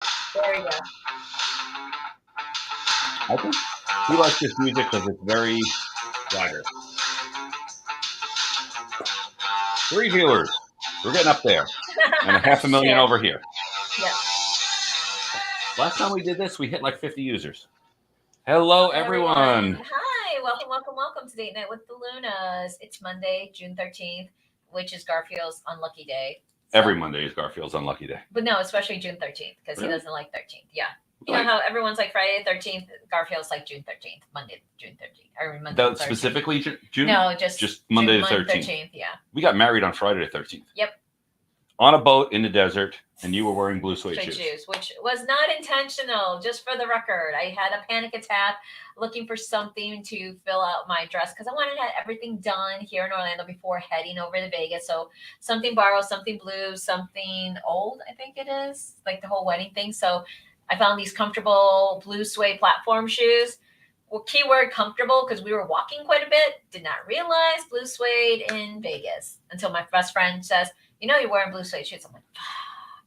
There we go. I think he likes this music because it's very swagger. Three viewers. We're getting up there. And a half a million Shit. over here. Yep. Last time we did this, we hit like 50 users. Hello, Everyone. everyone. Hi. Welcome, welcome, welcome to Date Night with the Lunas. It's Monday, June 13th, which is Garfield's unlucky day. Every So, Monday is Garfield's unlucky day. but no, especially June 13th because he Really? doesn't like 13th. Yeah. You know Like how everyone's like Friday the 13th, Garfield's like June 13th, Monday, June 13th, or Monday the that 13th. specifically June? No, Just June Monday the Monday 13th. 13th. Yeah. We got married on Friday the 13th. Yep. On a boat in the desert, and you were wearing blue suede Straight shoes. shoes, which was not intentional, just for the record. I had a panic attack looking for something to fill out my dress because I wanted to have everything done here in Orlando before heading over to Vegas. So something borrowed, something blue, something old, I think it is, like the whole wedding thing. So I found these comfortable blue suede platform shoes. Well, keyword comfortable because we were walking quite a bit. Did not realize blue suede in Vegas until my best friend says, you're wearing blue suede shoes. I'm like,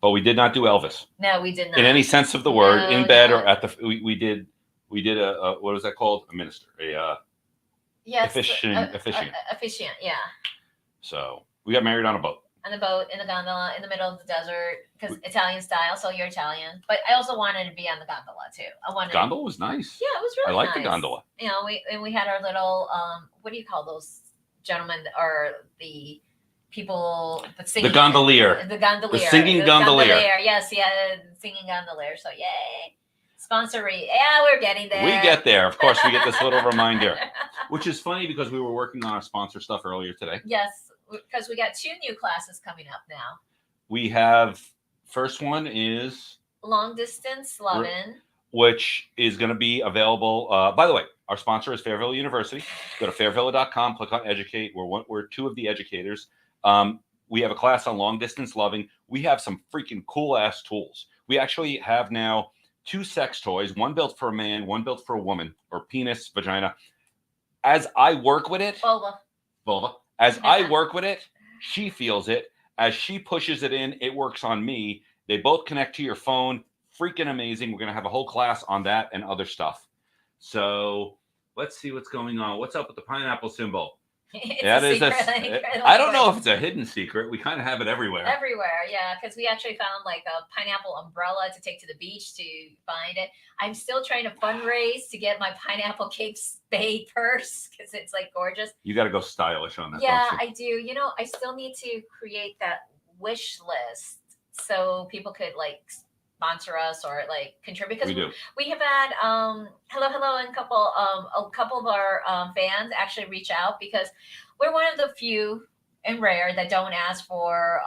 But we did not do Elvis. no, we did not. In any sense of the word, No, in bed no. or at the we did a what was that called? A minister, Yes, officiant. efficient, yeah. So we got married on a boat. On the boat, in the gondola, in the middle of the desert, because Italian style. So you're Italian, but I also wanted to be on the gondola too. I wanted. Gondola was nice. Yeah, it was really I like nice. the gondola. We had our little what do you call those gentlemen or the people that sing? The gondolier. The gondolier. The singing gondolier. Yes, yeah, the singing gondolier. So yay. Sponsory. Yeah, we're getting there. We get there. Of course, we get this little reminder, which is funny because we were working on our sponsor stuff earlier today. Yes, because we got two new classes coming up now. We have first one is long distance loving, which is going to be available. By the way, our sponsor is Fairville University. Go to fairvilla.com, click on educate. We're two of the educators. We have a class on long distance loving. We have some freaking cool ass tools. We actually have now two sex toys, one built for a man, one built for a woman, or penis, vagina. As I work with it, vulva. As I work with it, she feels it. As she pushes it in, it works on me. They both connect to your phone. Freaking amazing. We're going to have a whole class on that and other stuff. So let's see what's going on. What's up with the pineapple symbol? That is I don't know if it's a hidden secret. We kind of have it everywhere. Everywhere, yeah, because we actually found like a pineapple umbrella to take to the beach to find it. I'm still trying to fundraise to get my pineapple Cape Spade purse because it's like gorgeous. You got to go stylish on that. Yeah, I do. I still need to create that wish list so people could like sponsor us or like contribute because we have had hello and a couple of our fans actually reach out because we're one of the few and rare that don't ask for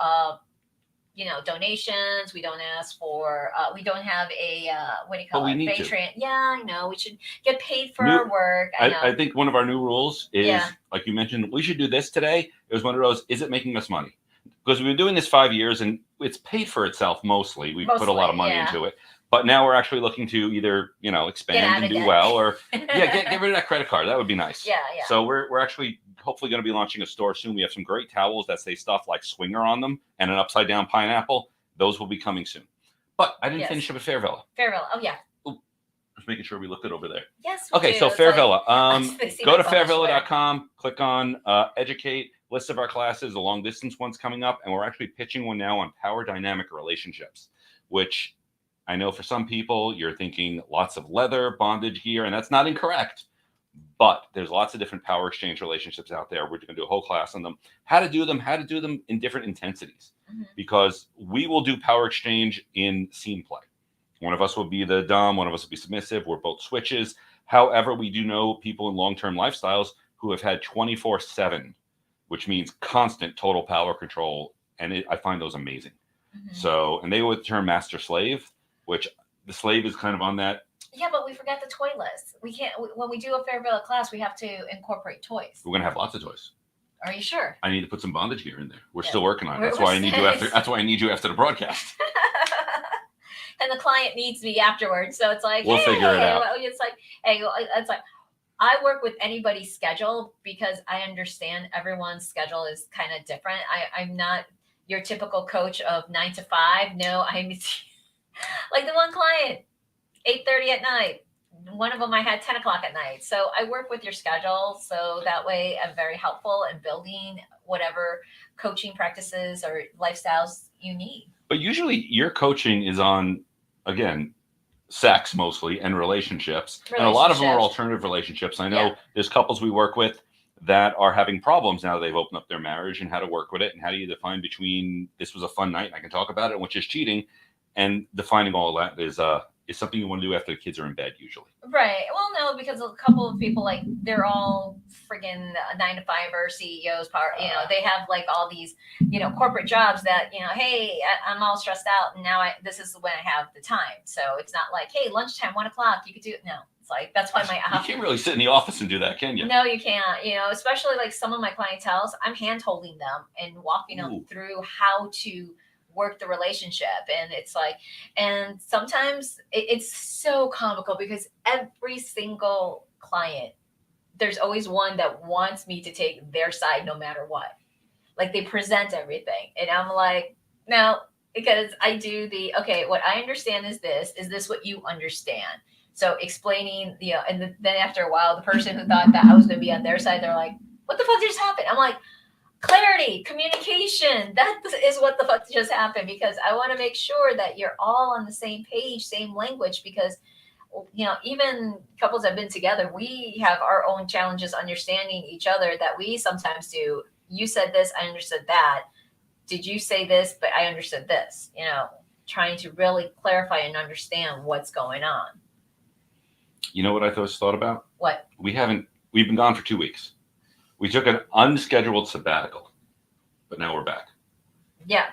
donations. We don't ask for we don't have a what do you call it? Patreon. Yeah, I know. We should get paid for our work. I think one of our new rules is like you mentioned, we should do this today. It was one of those, is it making us money? Because we've been doing this 5 years and it's paid for itself mostly. We've put a lot of money into it. But now we're actually looking to either, expand and do well or get rid of that credit card. That would be nice. Yeah. So we're actually hopefully going to be launching a store soon. We have some great towels that say stuff like swinger on them and an upside down pineapple. Those will be coming soon. But I didn't finish up at Fairvilla. Fairvilla. Oh yeah. Just making sure we look good over there. Yes. Okay, so Fairvilla. Go to fairvilla.com, click on educate. List of our classes, the long distance one's coming up, and we're actually pitching one now on power dynamic relationships, which I know for some people you're thinking lots of leather, bondage gear, and that's not incorrect. But there's lots of different power exchange relationships out there. We're going to do a whole class on them, how to do them in different intensities, because we will do power exchange in scene play. One of us will be the dom, one of us will be submissive. We're both switches. However, we do know people in long-term lifestyles who have had 24/7, which means constant total power control. And I find those amazing. So, and they would term master slave, which the slave is kind of on that. Yeah, but we forgot the toy list. We can't, when we do a Fairvilla class, we have to incorporate toys. We're going to have lots of toys. Are you sure? I need to put some bondage gear in there. We're still working on it. That's why I need you after the broadcast. And the client needs me afterwards. So it's like, we'll figure it out. It's like, I work with anybody's schedule because I understand everyone's schedule is kind of different. I'm not your typical coach of 9 to 5. No, Like the one client, 8:30 at night. One of them I had 10 o'clock at night. So I work with your schedule. So that way I'm very helpful in building whatever coaching practices or lifestyles you need. But usually your coaching is on, again, sex mostly and relationships. And a lot of them are alternative relationships. I know there's couples we work with that are having problems now that they've opened up their marriage, and how to work with it, and how do you define between this was a fun night and I can talk about it, which is cheating, and defining all of that is something you want to do after the kids are in bed usually. Right. Well, no, because a couple of people, like, they're all friggin' 9-to-5er CEOs, they have like all these, corporate jobs that, hey, I'm all stressed out and now this is when I have the time. So it's not like, hey, lunchtime, 1 o'clock, you could do it. No, it's like, that's why you can't really sit in the office and do that, can you? No, you can't, especially like some of my clientele, I'm hand holding them and walking them through how to work the relationship. And it's like, and sometimes it's so comical because every single client, there's always one that wants me to take their side no matter what. Like they present everything. And I'm like, no, because I do what I understand is this what you understand? So explaining, and then after a while, the person who thought that I was going to be on their side, they're like, what the fuck just happened? I'm like, clarity, communication. That is what the fuck just happened, because I want to make sure that you're all on the same page, same language, because even couples that have been together, we have our own challenges understanding each other that we sometimes do. You said this, I understood that. Did you say this, but I understood this? Trying to really clarify and understand what's going on. You know what I thought about? What? We've been gone for 2 weeks. We took an unscheduled sabbatical, but now we're back. Yeah.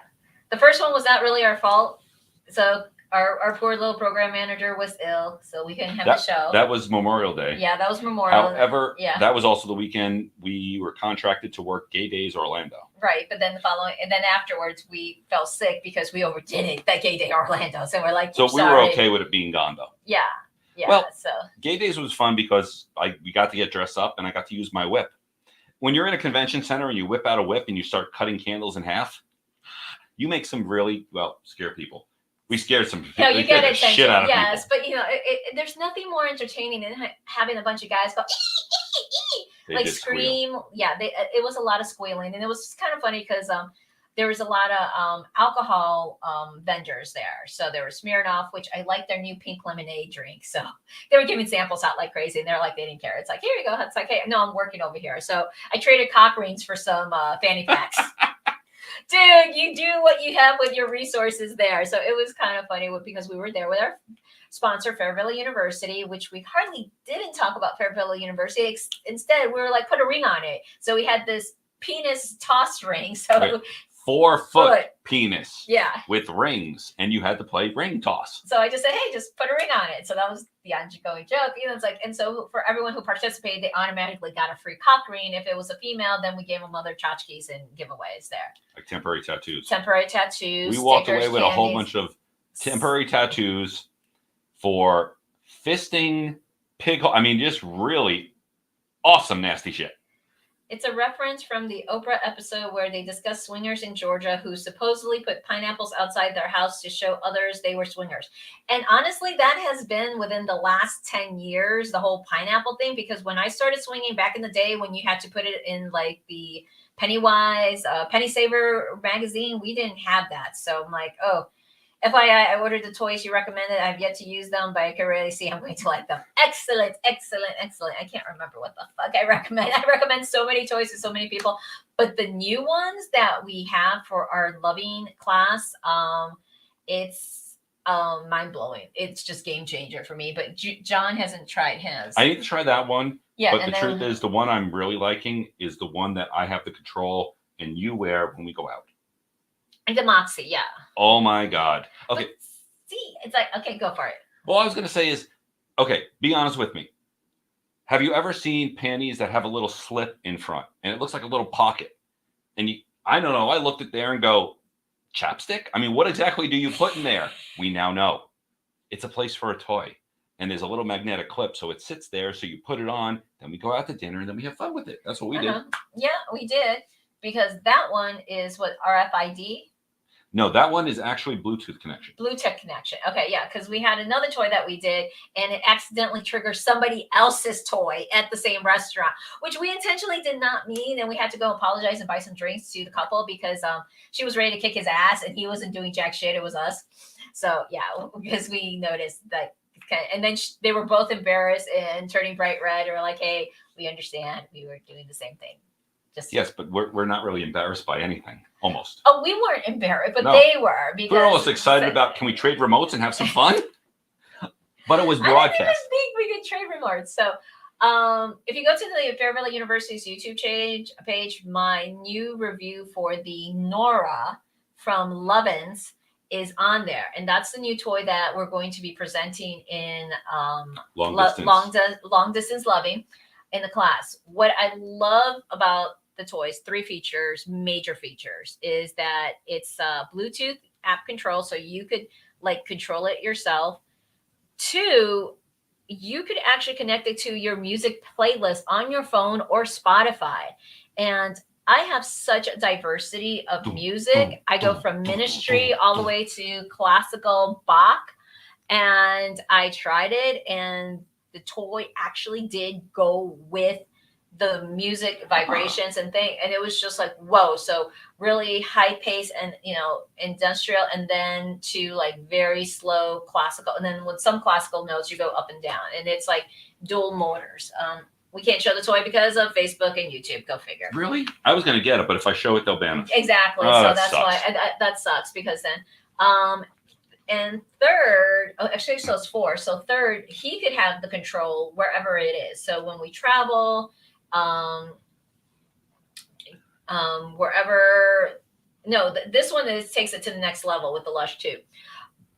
The first one was not really our fault. So our poor little program manager was ill, so we couldn't have the show. That was Memorial Day. Yeah, that was Memorial. However, that was also the weekend we were contracted to work Gay Days Orlando. Right, but then afterwards we fell sick because we overdid it that Gay Day Orlando. So we're like, so we were okay with it being gone though. Yeah. Yeah. Well, so Gay Days was fun because we got to get dressed up and I got to use my whip. When you're in a convention center and you whip out a whip and you start cutting candles in half, you make some really, scare people. We scared some people. You get attention. Shit out of yes, people. But there's nothing more entertaining than having a bunch of guys go like scream. Squeal. Yeah, it was a lot of squealing, and it was kind of funny because there was a lot of alcohol vendors there. So there was Smirnoff, which I like their new pink lemonade drink. So they were giving samples out like crazy, and they're like, they didn't care. It's like, here you go. It's like, hey, no, I'm working over here. So I traded cock rings for some fanny packs. Dude, you do what you have with your resources there. So it was kind of funny because we were there with our sponsor, Fairville University, which we hardly didn't talk about Fairville University. Instead, we were like, put a ring on it. So we had this penis toss ring. So right. 4-foot penis. Yeah. With rings, and you had to play ring toss. So I just said, hey, just put a ring on it. So that was the ongoing joke. It's like, and so for everyone who participated, they automatically got a free cock ring. If it was a female, then we gave them other tchotchkes and giveaways there. Like temporary tattoos. Temporary tattoos. We walked away with a whole bunch of temporary tattoos for fisting, just really awesome, nasty shit. It's a reference from the Oprah episode where they discuss swingers in Georgia who supposedly put pineapples outside their house to show others they were swingers. And honestly, that has been within the last 10 years, the whole pineapple thing, because when I started swinging back in the day, when you had to put it in like the Pennywise, Penny Saver magazine, we didn't have that. So I'm like, oh, I ordered the toys you recommended. I've yet to use them, but I can really see I'm going to like them. Excellent, excellent, excellent. I can't remember what the fuck I recommend. I recommend so many toys to so many people. But the new ones that we have for our loving class, it's mind-blowing. It's just game changer for me. But John hasn't tried his. I need to try that one. Yeah, but the truth is, the one I'm really liking is the one that I have the control and you wear when we go out. The Moxie, yeah. Oh my God. Okay. But see, it's like, okay, go for it. All I was going to say is, okay, be honest with me. Have you ever seen panties that have a little slit in front and it looks like a little pocket? And I don't know, I looked at there and go, chapstick? What exactly do you put in there? We now know. It's a place for a toy. And there's a little magnetic clip, so it sits there, so you put it on, then we go out to dinner, and then we have fun with it. That's what we did. Yeah, we did. Because that one is what, RFID? No, that one is actually Bluetooth connection. Bluetooth connection. Okay, yeah, because we had another toy that we did, and it accidentally triggered somebody else's toy at the same restaurant, which we intentionally did not mean. And we had to go apologize and buy some drinks to the couple because she was ready to kick his ass, and he wasn't doing jack shit. It was us. So yeah, because we noticed that. And then they were both embarrassed and turning bright red. Or like, hey, we understand. We were doing the same thing. Yes, but we're not really embarrassed by anything. Almost. Oh, we weren't embarrassed, but they were. Because we're almost excited about, can we trade remotes and have some fun? But it was broadcast. I didn't even think we could trade remotes. So if you go to the Fairfield University's YouTube page, my new review for the Nora from Lovin's is on there. And that's the new toy that we're going to be presenting in long distance loving in the class. What I love about the toys, 3 features, major features, is that it's Bluetooth app control, so you could like control it yourself. 2, you could actually connect it to your music playlist on your phone or Spotify. And I have such a diversity of music. I go from ministry all the way to classical Bach. And I tried it, and the toy actually did go with the music vibrations and thing. And it was just like, whoa. So really high pace and, industrial, and then to like very slow classical. And then with some classical notes, you go up and down, and it's like dual motors. We can't show the toy because of Facebook and YouTube. Go figure. Really? I was going to get it, but if I show it, they'll ban it. Exactly. Oh, so that's why that sucks, because then, and third, actually, so it's 4. So third, he could have the control wherever it is. So when we travel, wherever, no, this one takes it to the next level with the Lush 2.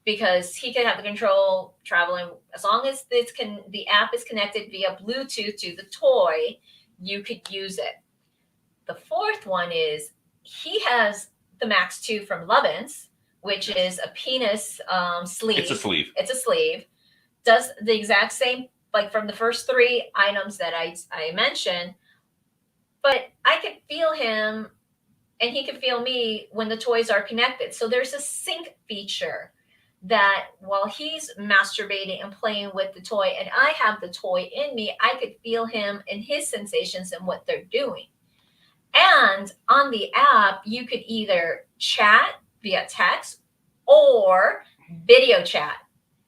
Because he can have the control traveling as long as the app is connected via Bluetooth to the toy, you could use it. The 4th one is he has the Max 2 from Lovin's, which is a penis sleeve. It's a sleeve. It's a sleeve. Does the exact same, like from the first 3 items that I mentioned, but I could feel him and he could feel me when the toys are connected. So there's a sync feature that while he's masturbating and playing with the toy and I have the toy in me, I could feel him and his sensations and what they're doing. And on the app, you could either chat via text or video chat.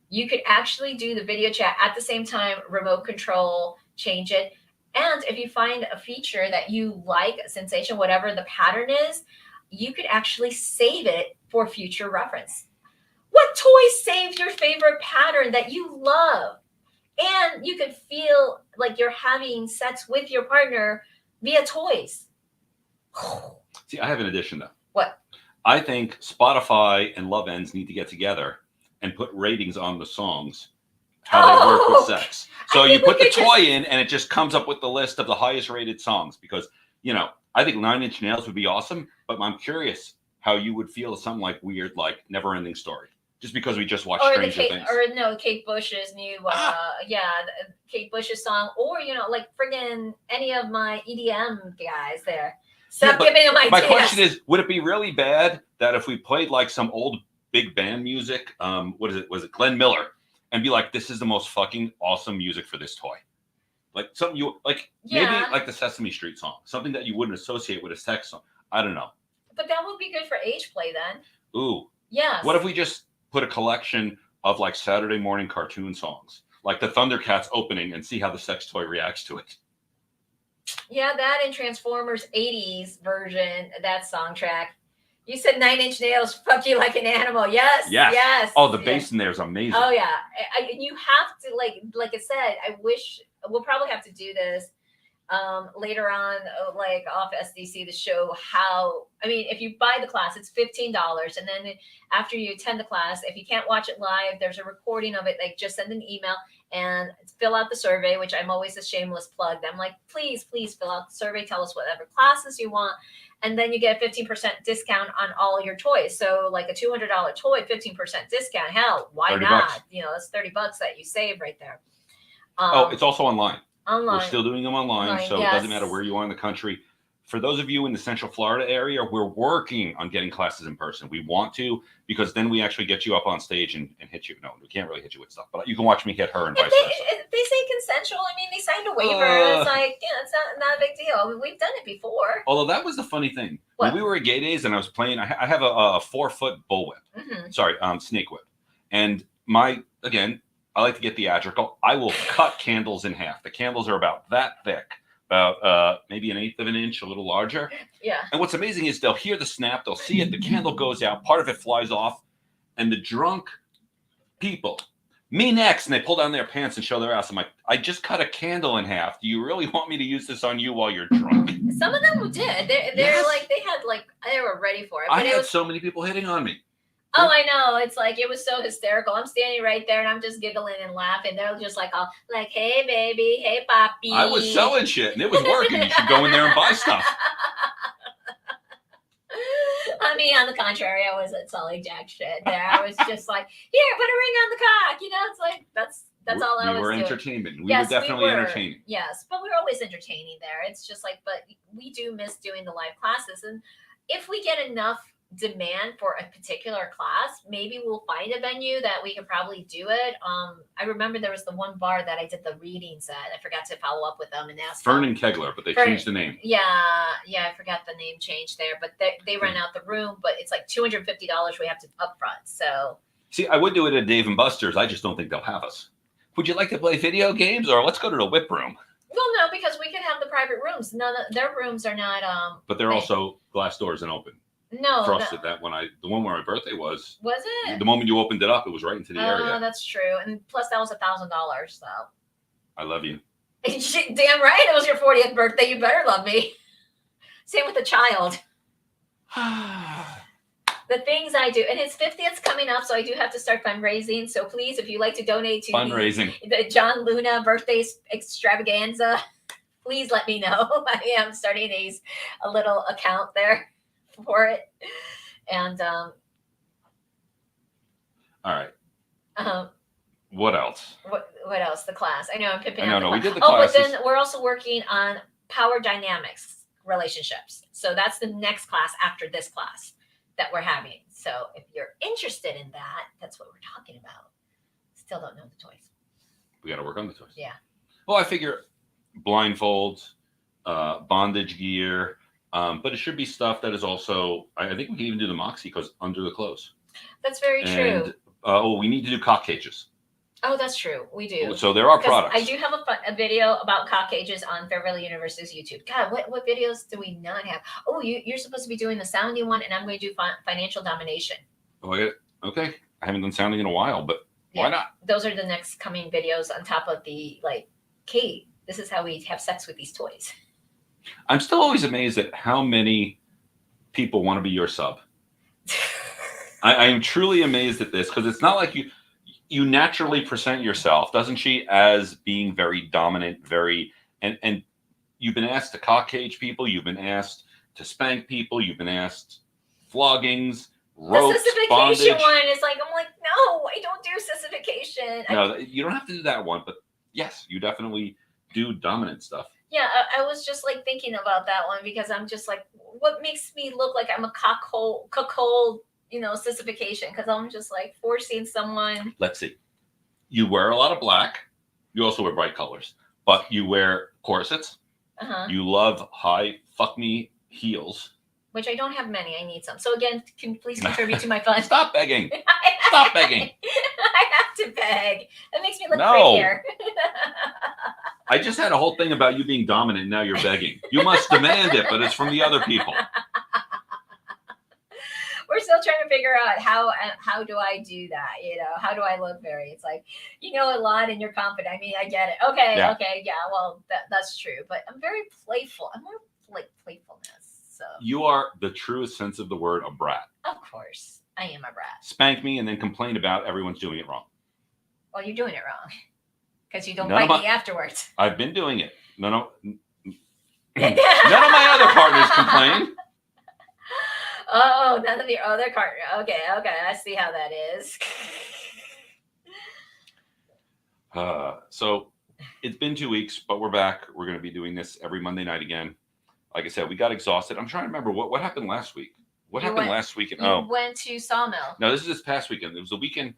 You could actually do the video chat at the same time, remote control, change it. And if you find a feature that you like, a sensation, whatever the pattern is, you could actually save it for future reference. What toy saves your favorite pattern that you love? And you could feel like you're having sex with your partner via toys. See, I have an addition though. What? I think Spotify and Love Ends need to get together and put ratings on the songs, how they work with sex. So you put the toy in and it just comes up with the list of the highest rated songs, because, I think 9 Inch Nails would be awesome, but I'm curious how you would feel something like weird, like Never Ending Story. Just because we just watched Stranger Things. Or no, Kate Bush's new, Kate Bush's song. Or, like friggin' any of my EDM guys there. Stop giving them ideas. My question is, would it be really bad that if we played like some old big band music, what is it? Was it Glenn Miller? And be like, this is the most fucking awesome music for this toy. Like something maybe like the Sesame Street song. Something that you wouldn't associate with a sex song. I don't know. But that would be good for age play then. Ooh. Yes. What if we just put a collection of like Saturday morning cartoon songs, like the Thundercats opening, and see how the sex toy reacts to it? Yeah, that and Transformers 80s version, that soundtrack. You said 9 Inch Nails, fuck you like an animal. Yes. Oh, the bass in there is amazing. Oh, yeah. You have to, like I said, I wish we'll probably have to do this later on, like off SDC, to show how, if you buy the class, it's $15. And then after you attend the class, if you can't watch it live, there's a recording of it. Like, just send an email and fill out the survey, which I'm always a shameless plug. I'm like, please fill out the survey. Tell us whatever classes you want. And then you get a 15% discount on all your toys. So like a $200 toy, 15% discount. Hell, why not? That's $30 that you save right there. It's also online. We're still doing them online, so it doesn't matter where you are in the country. for those of you in the Central Florida area, we're working on getting classes in person. We want to, because then we actually get you up on stage and hit you. No, we can't really hit you with stuff, but you can watch me hit her and vice versa. If they say consensual, I mean, they signed a waiver. It's like, it's not a big deal. I mean, we've done it before. Although that was the funny thing. What? When we were at Gay Days and I was playing, I have a 4-foot bullwhip. Sorry, snake whip. And again, I like to get theatrical. I will cut candles in half. The candles are about that thick. About maybe 1/8 of an inch, a little larger. Yeah. And what's amazing is they'll hear the snap, they'll see it, the candle goes out, part of it flies off, and the drunk people, me next, and they pull down their pants and show their ass. I'm like, I just cut a candle in half. Do you really want me to use this on you while you're drunk? Some of them did. They're like, they were ready for it. But I had so many people hitting on me. Oh, I know. It's like, it was so hysterical. I'm standing right there and I'm just giggling and laughing. They're just like, all like, hey, baby. Hey, papi. I was selling shit and it was working. You should go in there and buy stuff. I mean, on the contrary, I wasn't selling jack shit there. I was just like, here, put a ring on the cock. You know, it's like, that's all I was doing. We were entertainment. We were definitely entertaining. Yes, but we were always entertaining there. It's just like, but we do miss doing the live classes. And if we get enough demand for a particular class, maybe we'll find a venue that we could probably do it. I remember there was the one bar that I did the readings at. I forgot to follow up with them and ask Fern and Kegler, but they changed the name. Yeah, I forgot the name change there, but they rent out the room, but it's like $250 we have to upfront. So see, I would do it at Dave and Buster's. I just don't think they'll have us. Would you like to play video games, or let's go to the whip room? Well, no, because we could have the private rooms. No, their rooms are not. But they're also glass doors and open. No, frosted that the one where my birthday was it? The moment you opened it up, it was right into the area. Oh, that's true. And plus, that was $1,000. So I love you. Damn right, it was your 40th birthday. You better love me. Same with the child. The things I do, and his 50th coming up, so I do have to start fundraising. So please, if you like to donate to the John Luna birthday extravaganza, please let me know. I am starting a little account there for it. And all right. What else? What else? The class. I know I'm pimping out the class. We did the classes. But then we're also working on power dynamics relationships. So that's the next class after this class that we're having. So if you're interested in that, that's what we're talking about. Still don't know the toys. We got to work on the toys. Yeah. Well, I figure blindfolds, bondage gear, but it should be stuff that is also, I think we can even do the Moxie because under the clothes. That's very true. We need to do cock cages. Oh, that's true. We do. So there are products. I do have a video about cock cages on Fairvalley University's YouTube. God, what videos do we not have? Oh, you're supposed to be doing the sounding one, and I'm going to do financial domination. Oh, I get it. Okay. I haven't done sounding in a while, but why not? Those are the next coming videos on top of the, like, Kate, this is how we have sex with these toys. I'm still always amazed at how many people want to be your sub. I am truly amazed at this because it's not like you naturally present yourself, doesn't she, as being very dominant, and you've been asked to cock cage people, you've been asked to spank people, you've been asked floggings, ropes, the sissification bondage. One is like, I'm like, no, I don't do sissification. No, you don't have to do that one, but yes, you definitely do dominant stuff. Yeah, I was just like thinking about that one because I'm just like, what makes me look like I'm a cuckold, sissification? Because I'm just like forcing someone. Let's see. You wear a lot of black. You also wear bright colors, but you wear corsets. Uh-huh. You love high fuck me heels. Which I don't have many. I need some. So again, can you please contribute to my fund? Stop begging. Stop begging. I have to beg. That makes me look prettier. I just had a whole thing about you being dominant. Now you're begging. You must demand it, but it's from the other people. We're still trying to figure out how do I do that? How do I look very? It's like, you know a lot and you're confident. I mean, I get it. Okay, yeah. Well, that's true. But I'm very playful. I'm more like playfulness. So you are the truest sense of the word, a brat. Of course, I am a brat. Spank me and then complain about everyone's doing it wrong. Well, you're doing it wrong because you don't bite me afterwards. I've been doing it. None of my other partners complain. Oh, none of your other partners. Okay. I see how that is. So it's been 2 weeks, but we're back. We're going to be doing this every Monday night again. like I said, we got exhausted. I'm trying to remember what happened last week. What happened last weekend? You went to Sawmill. No, this is this past weekend. It was a weekend.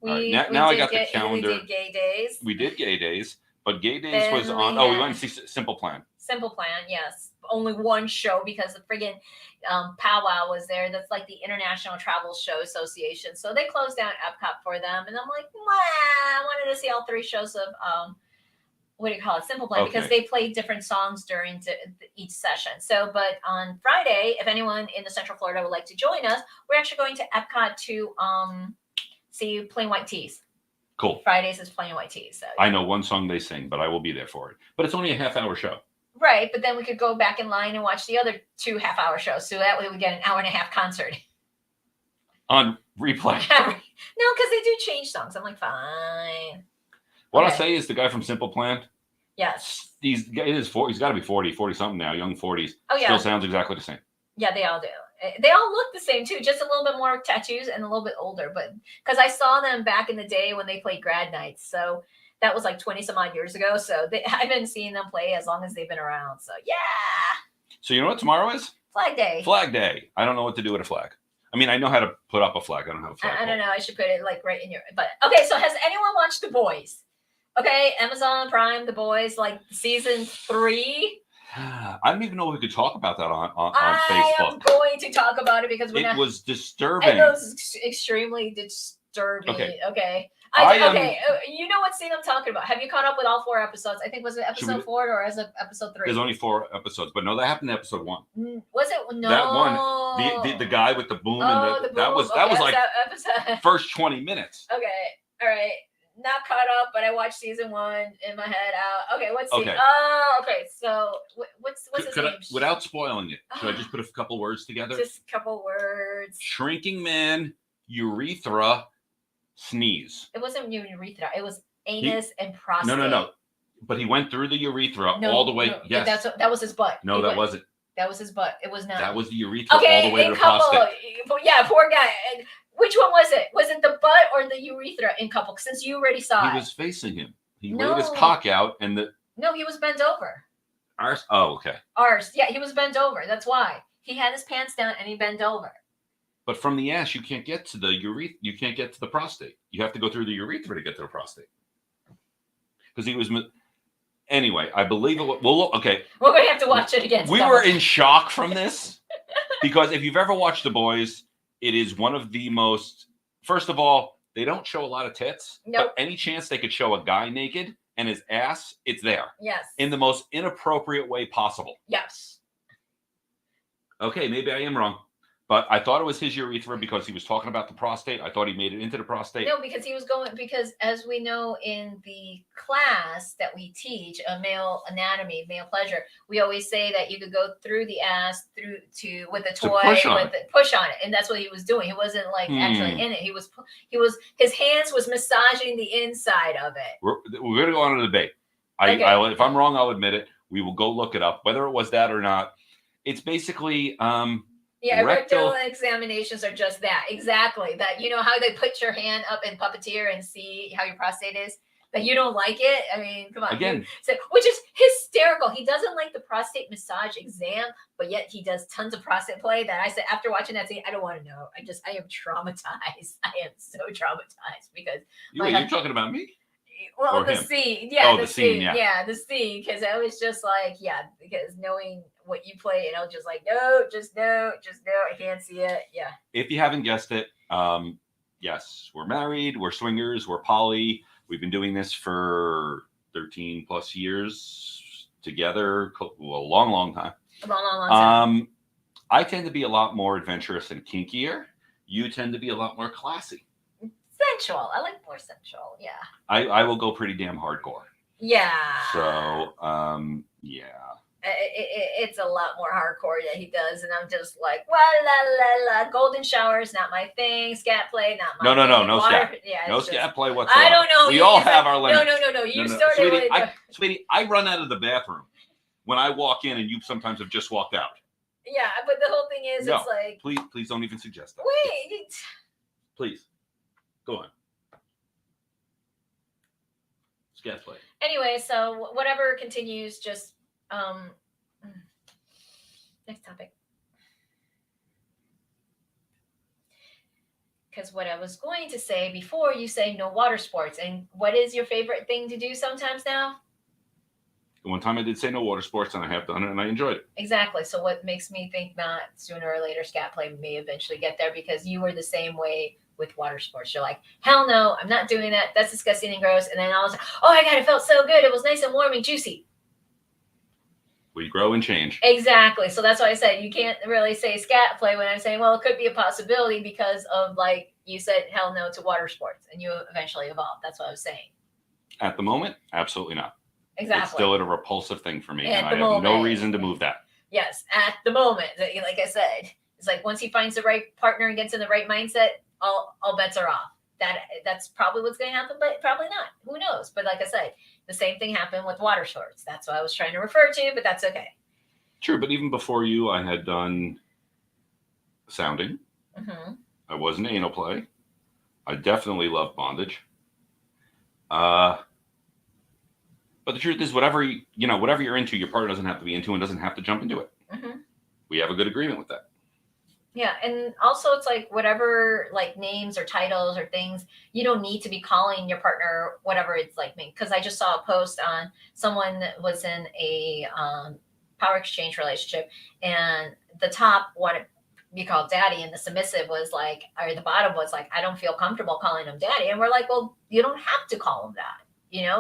We now I got the calendar. We did Gay Days. We did Gay Days, but Gay Days was on. We went to see Simple Plan. Simple Plan, yes. Only one show because the friggin' powwow was there. That's like the International Travel Show Association. So they closed down Epcot for them. And I'm like, I wanted to see all 3 shows of what do you call it? Simple Plan, because they played different songs during each session. So, but on Friday, if anyone in the Central Florida would like to join us, we're actually going to Epcot to see Plain White Tees. Cool. Fridays is Plain White Tees. So, I know one song they sing, but I will be there for it. But it's only a half-hour show. Right, but then we could go back in line and watch the other 2 half-hour shows. So that way we get an hour and a half concert. On replay. No, because they do change songs. I'm like, fine. What I'll say is the guy from Simple Plan. Yes. He's got to be 40 something now, young 40s. Oh, yeah. Still sounds exactly the same. Yeah, they all do. They all look the same too, just a little bit more tattoos and a little bit older. But because I saw them back in the day when they played grad nights. So that was like 20 some odd years ago. So I've been seeing them play as long as they've been around. So yeah. So you know what tomorrow is? Flag Day. Flag Day. I don't know what to do with a flag. I mean, I know how to put up a flag. I don't have a flag. I don't know. I should put it like right in your. But okay. So has anyone watched The Boys? Okay, Amazon Prime, The Boys, like season 3. I don't even know if we could talk about that on Facebook. I am going to talk about it because it was disturbing. It was extremely disturbing. Okay. Okay. You know what scene I'm talking about. Have you caught up with all 4 episodes? I think was it episode 4 or is it episode 3? There's only 4 episodes, but no, that happened in episode 1. Was it? No. That one, the guy with the boom and the boom. That was like first 20 minutes. Okay. All right. Not caught up, but I watched season 1 in my head out. Okay, what's scene? Okay. Oh, okay. So what's his name? Without spoiling it, should I just put a couple words together? Just a couple words. Shrinking man, urethra, sneeze. It wasn't urethra. It was anus and prostate. No. But he went through the urethra all the way. No. Yes. That was his butt. No, that wasn't. That was his butt. It was not. That was the urethra all the way to the prostate. Yeah, poor guy. Which one was it? Was it the butt or the urethra in couple? Since you already saw it. He was facing him. He laid his cock out and the... No, he was bent over. Ours? Oh, okay. Ours. Yeah, he was bent over. That's why. He had his pants down and he bent over. But from the ass, you can't get to the urethra. You can't get to the prostate. You have to go through the urethra to get to the prostate. Because he was... Anyway, I believe it was... Well, okay. We're going to have to watch it again. We were in shock from this. Because if you've ever watched The Boys... It is one of the most, first of all, they don't show a lot of tits. Nope. But any chance they could show a guy naked and his ass, it's there. Yes. In the most inappropriate way possible. Yes. Okay, maybe I am wrong. But I thought it was his urethra because he was talking about the prostate. I thought he made it into the prostate. No, because he was going, because as we know in the class that we teach, male anatomy, male pleasure, we always say that you could go through the ass with a toy, push on it. And that's what he was doing. He wasn't like actually in it. His hands was massaging the inside of it. We're going to go on a debate. If I'm wrong, I'll admit it. We will go look it up, whether it was that or not. It's basically, yeah, rectal examinations are just that. Exactly. That, you know how they put your hand up in Puppeteer and see how your prostate is? That you don't like it? I mean, come on. Again. Which is hysterical. He doesn't like the prostate massage exam, but yet he does tons of prostate play that I said, after watching that scene, I don't want to know. I am traumatized. I am so traumatized because. You're talking about me? Well, the scene. Yeah, the scene. Yeah, the scene. Because I was just like, because knowing what you play, and I was just like, no, I can't see it. Yeah. If you haven't guessed it, yes, we're married, we're swingers, we're poly. We've been doing this for 13 plus years together, a long time. A long time. I tend to be a lot more adventurous and kinkier. You tend to be a lot more classy. Sensual. I like more sensual. Yeah. I will go pretty damn hardcore. Yeah. So, yeah. It's a lot more hardcore that he does, and I'm just like, la. Golden shower is not my thing. Scat play, not my thing. No scat. Yeah, no scat play whatsoever. I don't know. We all have our limits. No. You started Sweetie, I run out of the bathroom when I walk in, and you sometimes have just walked out. Yeah, but the whole thing is, it's like... Please don't even suggest that. Wait. Please. Go on. Scat play. Anyway, so whatever continues, just Next topic. Because what I was going to say before, you say no water sports. And what is your favorite thing to do sometimes now? One time I did say no water sports, and I have done it, and I enjoyed it. Exactly. So what makes me think not sooner or later scat play may eventually get there, because you were the same way with water sports. You're like, hell no, I'm not doing that. That's disgusting and gross. And then I was like, oh my God, it felt so good. It was nice and warm and juicy. We grow and change. Exactly. So that's why I said you can't really say scat play when I'm saying, well, it could be a possibility because of, like you said, hell no to water sports, and you eventually evolved. That's what I was saying. At the moment, absolutely not. Exactly. It's still a repulsive thing for me, At and I have no reason to move that. Yes, at the moment, like I said, it's like once he finds the right partner and gets in the right mindset, all bets are off. That's probably what's going to happen, but probably not. Who knows? But like I said, the same thing happened with water sports. That's what I was trying to refer to, but that's okay. True, but even before you, I had done sounding. Mm-hmm. I was in anal play. I definitely love bondage. But the truth is, whatever you're into, your partner doesn't have to be into and doesn't have to jump into it. Mm-hmm. We have a good agreement with that. Yeah, and also it's like whatever like names or titles or things, you don't need to be calling your partner whatever it's like me. Because I just saw a post on someone that was in a power exchange relationship, and the top wanted to be called daddy, and the submissive was like, or the bottom was like, I don't feel comfortable calling him daddy. And we're like, well, you don't have to call him that.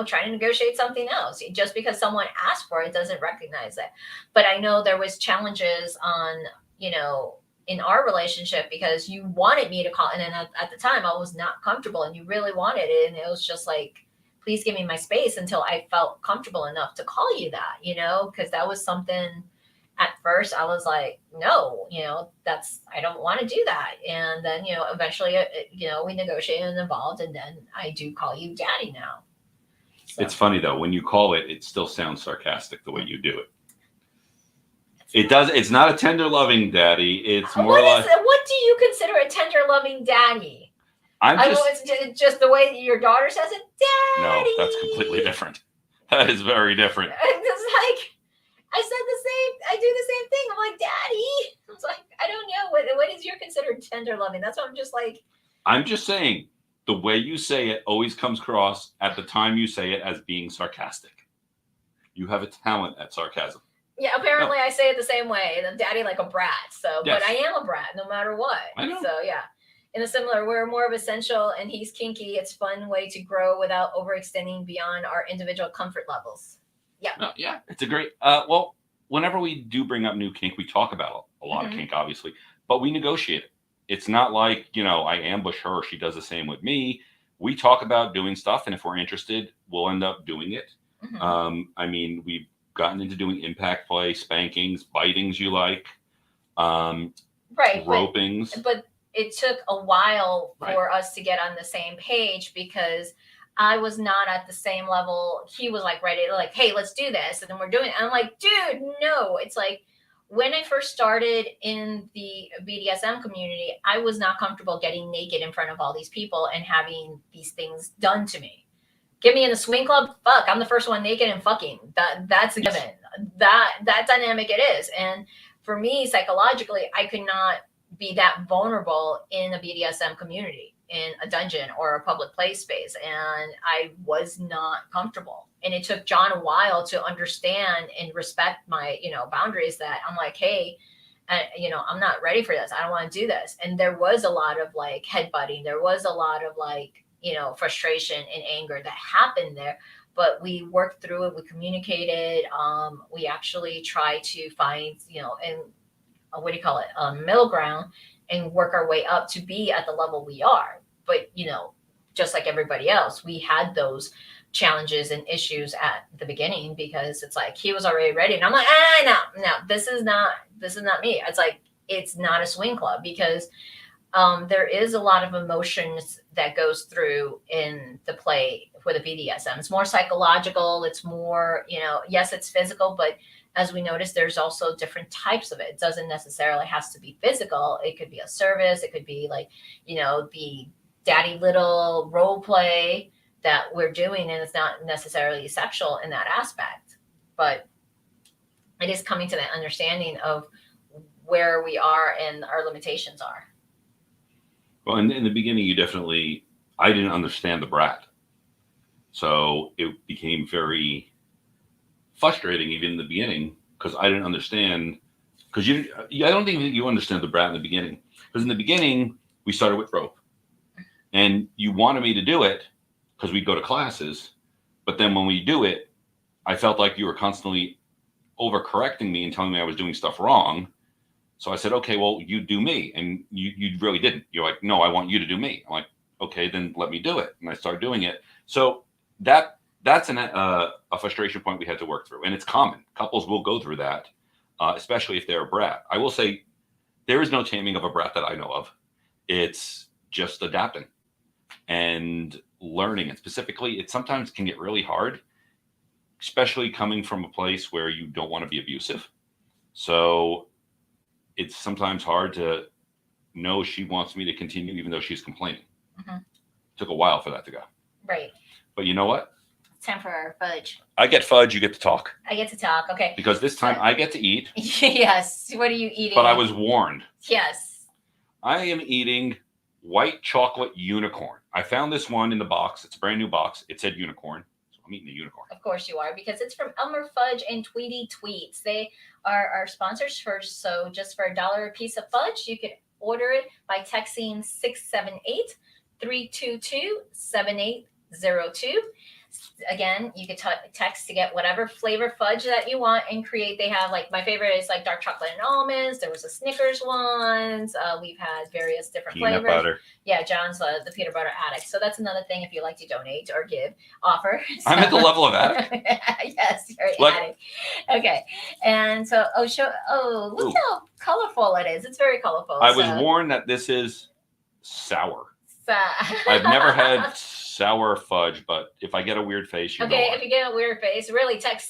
Try to negotiate something else. Just because someone asked for it doesn't recognize it. But I know there was challenges on, in our relationship, because you wanted me to call. And then at the time I was not comfortable, and you really wanted it. And it was just like, please give me my space until I felt comfortable enough to call you that, because that was something at first I was like, no, I don't want to do that. And then, eventually, we negotiated and evolved. And then I do call you daddy now. So. It's funny though, when you call it, it still sounds sarcastic the way you do it. It does. It's not a tender, loving daddy. It's more like. What do you consider a tender, loving daddy? It's just the way your daughter says it, daddy. No, that's completely different. That is very different. It's like I said the same. I do the same thing. I'm like, daddy. It's like, I don't know what is your considered tender, loving. That's what I'm just like. I'm just saying, the way you say it always comes across at the time you say it as being sarcastic. You have a talent at sarcasm. Yeah, apparently I say it the same way. And daddy like a brat. So, yes. But I am a brat no matter what. I know. So yeah. In a similar, we're more of essential and he's kinky. It's a fun way to grow without overextending beyond our individual comfort levels. Yeah. No, yeah, it's a great. Well, whenever we do bring up new kink, we talk about a lot of kink, obviously, but we negotiate it. It's not like, I ambush her. She does the same with me. We talk about doing stuff, and if we're interested, we'll end up doing it. Mm-hmm. We've gotten into doing impact play, spankings, bitings you like, right, ropings. But it took a while for us to get on the same page, because I was not at the same level. He was like ready to like, hey, let's do this. And then we're doing it. And I'm like, dude, no. It's like when I first started in the BDSM community, I was not comfortable getting naked in front of all these people and having these things done to me. Get me in the swing club. Fuck, I'm the first one naked and fucking. That's a given. That dynamic it is. And for me, psychologically, I could not be that vulnerable in a BDSM community, in a dungeon or a public play space. And I was not comfortable. And it took John a while to understand and respect my, boundaries, that I'm like, hey, I'm not ready for this. I don't want to do this. And there was a lot of like headbutting. There was a lot of like, frustration and anger that happened there, but we worked through it. We communicated. We actually tried to find, and middle ground, and work our way up to be at the level we are. But, just like everybody else, we had those challenges and issues at the beginning, because it's like, he was already ready. And I'm like, no, this is not me. It's like, it's not a swing club, because there is a lot of emotions that goes through in the play for the BDSM. It's more psychological. It's more, yes, it's physical, but as we noticed, there's also different types of it. It doesn't necessarily has to be physical. It could be a service. It could be like, the daddy little role play that we're doing. And it's not necessarily sexual in that aspect, but it is coming to that understanding of where we are and our limitations are. Well, in the beginning, I didn't understand the brat. So it became very frustrating even in the beginning because I didn't understand. Because I don't think you understand the brat in the beginning. Because in the beginning, we started with rope. And you wanted me to do it because we'd go to classes. But then when we do it, I felt like you were constantly overcorrecting me and telling me I was doing stuff wrong. So I said, okay, well, you do me. And you really didn't. You're like, no, I want you to do me. I'm like, okay, then let me do it. And I started doing it. So that's a frustration point we had to work through. And it's common. Couples will go through that, especially if they're a brat. I will say there is no taming of a brat that I know of. It's just adapting and learning. And specifically, it sometimes can get really hard, especially coming from a place where you don't want to be abusive. So it's sometimes hard to know she wants me to continue even though she's complaining. Mm-hmm. Took a while for that to go. Right. But you know what? It's time for our fudge. I get fudge, you get to talk. I get to talk, okay. Because this time I get to eat. Yes. What are you eating? But I was warned. Yes. I am eating white chocolate unicorn. I found this one in the box. It's a brand new box. It said unicorn. So I'm eating a unicorn. Of course you are, because it's from Elmer Fudge and Tweety Tweets. They are our sponsors first. So just for $1 a piece of fudge, you can order it by texting 678-322-7802. Again, you can text to get whatever flavor fudge that you want and create. They have, like, my favorite is like dark chocolate and almonds. There was a Snickers ones. We've had various different peanut flavors. Butter. Yeah, John's the peanut butter addict. So that's another thing if you like to donate or offer. So, I'm at the level of addict. Yes, you're an addict. Okay, and so look how colorful it is. It's very colorful. I was warned that this is sour. I've never had sour fudge, but if I get a weird face, if you get a weird face, really text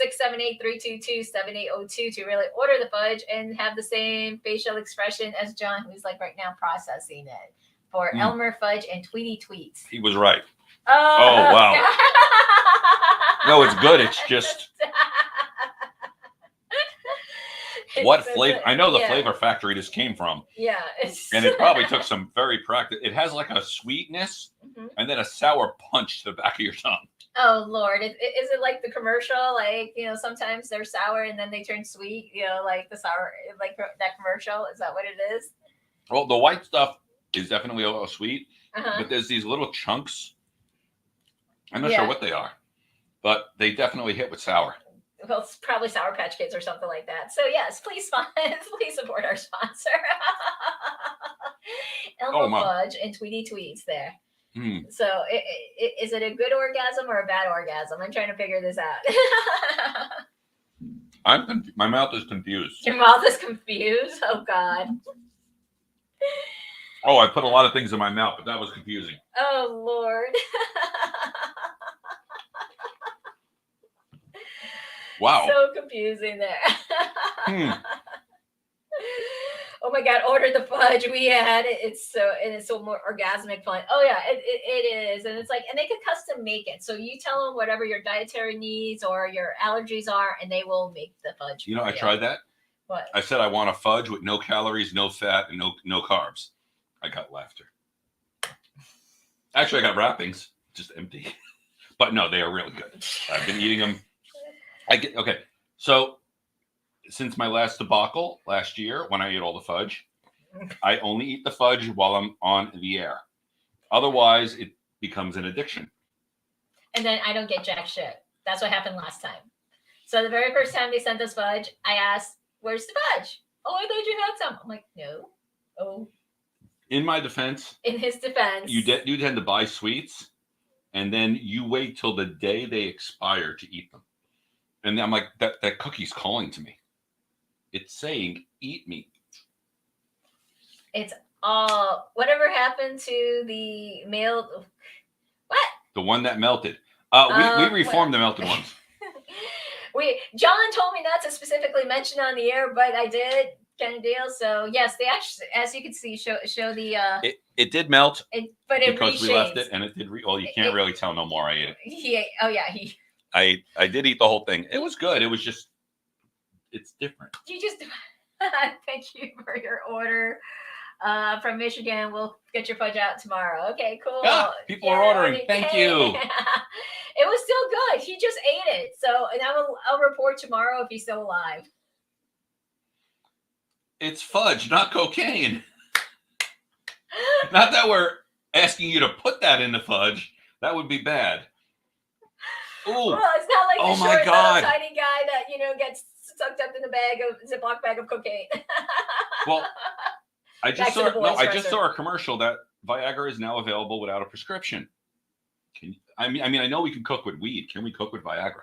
678-322-7802 to really order the fudge and have the same facial expression as John, who's like right now processing it for Elmer Fudge and Tweety Tweets. He was right. Oh wow. No, it's good. It's just what flavor? I know the flavor factory this came from. Yeah. And it probably took some very practice. It has like a sweetness and then a sour punch to the back of your tongue. Oh, Lord. Is it like the commercial? Like, sometimes they're sour and then they turn sweet, like the sour, like that commercial. Is that what it is? Well, the white stuff is definitely a little sweet, but there's these little chunks. I'm not sure what they are, but they definitely hit with sour. Well, it's probably Sour Patch Kids or something like that. So yes, please support our sponsor. Elmo Fudge and Tweety Tweets there. So is it a good orgasm or a bad orgasm? I'm trying to figure this out. My mouth is confused. Your mouth is confused? Oh, God. Oh, I put a lot of things in my mouth, but that was confusing. Oh, Lord. Wow. So confusing there. Oh my God, order the fudge. We had it. It's so more orgasmic fun. Oh yeah, it is. And it's like, and they could custom make it. So you tell them whatever your dietary needs or your allergies are, and they will make the fudge. I tried that. What? I said I want a fudge with no calories, no fat, and no carbs. I got laughter. Actually, I got wrappings, just empty. But no, they are really good. I've been eating them. Okay. So since my last debacle last year, when I ate all the fudge, I only eat the fudge while I'm on the air. Otherwise, it becomes an addiction. And then I don't get jack shit. That's what happened last time. So the very first time they sent us fudge, I asked, "Where's the fudge?" "Oh, I thought you had some." I'm like, "No." Oh. In my defense. In his defense. You tend to buy sweets, and then you wait till the day they expire to eat them. And I'm like, that cookie's calling to me. It's saying, "Eat me." It's all whatever happened to the mailed. What? The one that melted. We reformed the melted ones. John told me not to specifically mention on the air, but I did, kind of deal. So yes, they actually, as you can see, show the. It did melt. But it because we left it, and it did. Well, you can't really tell no more. I ate it. I did eat the whole thing. It was good. It was just, it's different. Thank you for your order. From Michigan. We'll get your fudge out tomorrow. Okay, cool. People are ordering. Thank you. It was still good. He just ate it. So, and I'll report tomorrow if he's still alive. It's fudge, not cocaine. Not that we're asking you to put that in the fudge. That would be bad. Ooh. Well, it's not like oh the my short God. little tiny guy that, gets sucked up in a Ziploc bag of cocaine. Well, I just saw a commercial that Viagra is now available without a prescription. I know we can cook with weed. Can we cook with Viagra?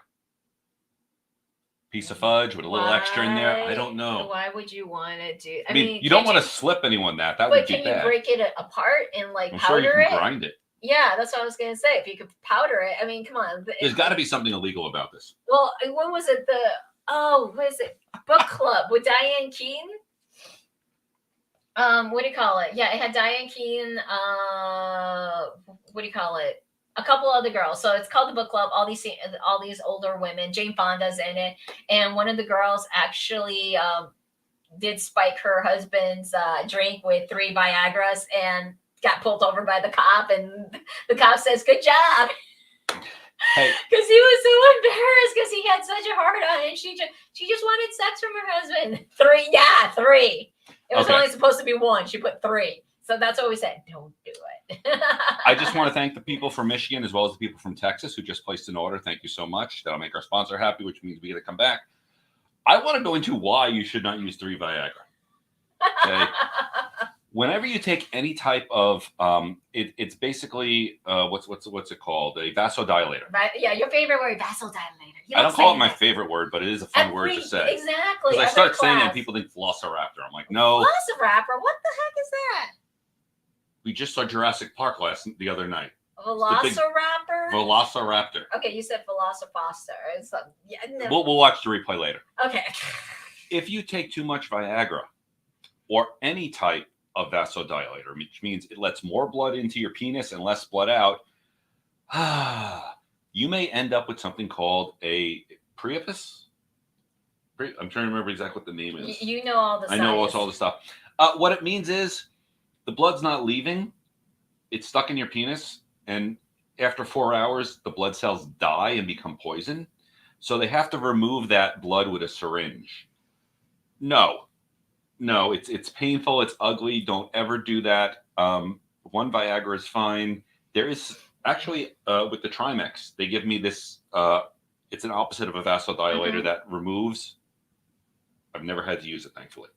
Piece of fudge with a little extra in there. I don't know. Why would you want to do? I mean, you don't want to slip anyone that. That would be bad. But can you break it apart and I'm powder sure you can it? grind it. Yeah, that's what I was gonna say. If you could powder it, I mean, come on. There's got to be something illegal about this. Well, when was it? What is it? Book Club with Diane Keaton. What do you call it? Yeah, it had Diane Keaton. What do you call it? A couple other girls. So it's called the Book Club. All these older women. Jane Fonda's in it, and one of the girls actually did spike her husband's drink with 3 Viagras and got pulled over by the cop, and the cop says, "Good job." Hey. Because he was so embarrassed because he had such a hard on, and she just wanted sex from her husband. 3. It was only supposed to be 1. She put 3. So that's what we said. Don't do it. I just want to thank the people from Michigan as well as the people from Texas who just placed an order. Thank you so much. That'll make our sponsor happy, which means we get to come back. I want to go into why you should not use 3 Viagra. Okay. Whenever you take any type of, it's basically what's it called? A vasodilator. Yeah, your favorite word, vasodilator. I don't call it my favorite word, but it is a fun word to say. Exactly. Because I start saying it, and people think Velociraptor. I'm like, no. Velociraptor? What the heck is that? We just saw Jurassic Park the other night. Velociraptor? Velociraptor. Okay, you said Velocifoster. No. We'll watch the replay later. Okay. If you take too much Viagra or any type of vasodilator, which means it lets more blood into your penis and less blood out, you may end up with something called a Priapus. I'm trying to remember exactly what the name is. You know all the science. I know all the stuff. What it means is the blood's not leaving. It's stuck in your penis. And after 4 hours, the blood cells die and become poison. So they have to remove that blood with a syringe. No, it's painful. It's ugly. Don't ever do that. 1 Viagra is fine. There is actually, with the Trimex, they give me this, it's an opposite of a vasodilator that removes. I've never had to use it, thankfully.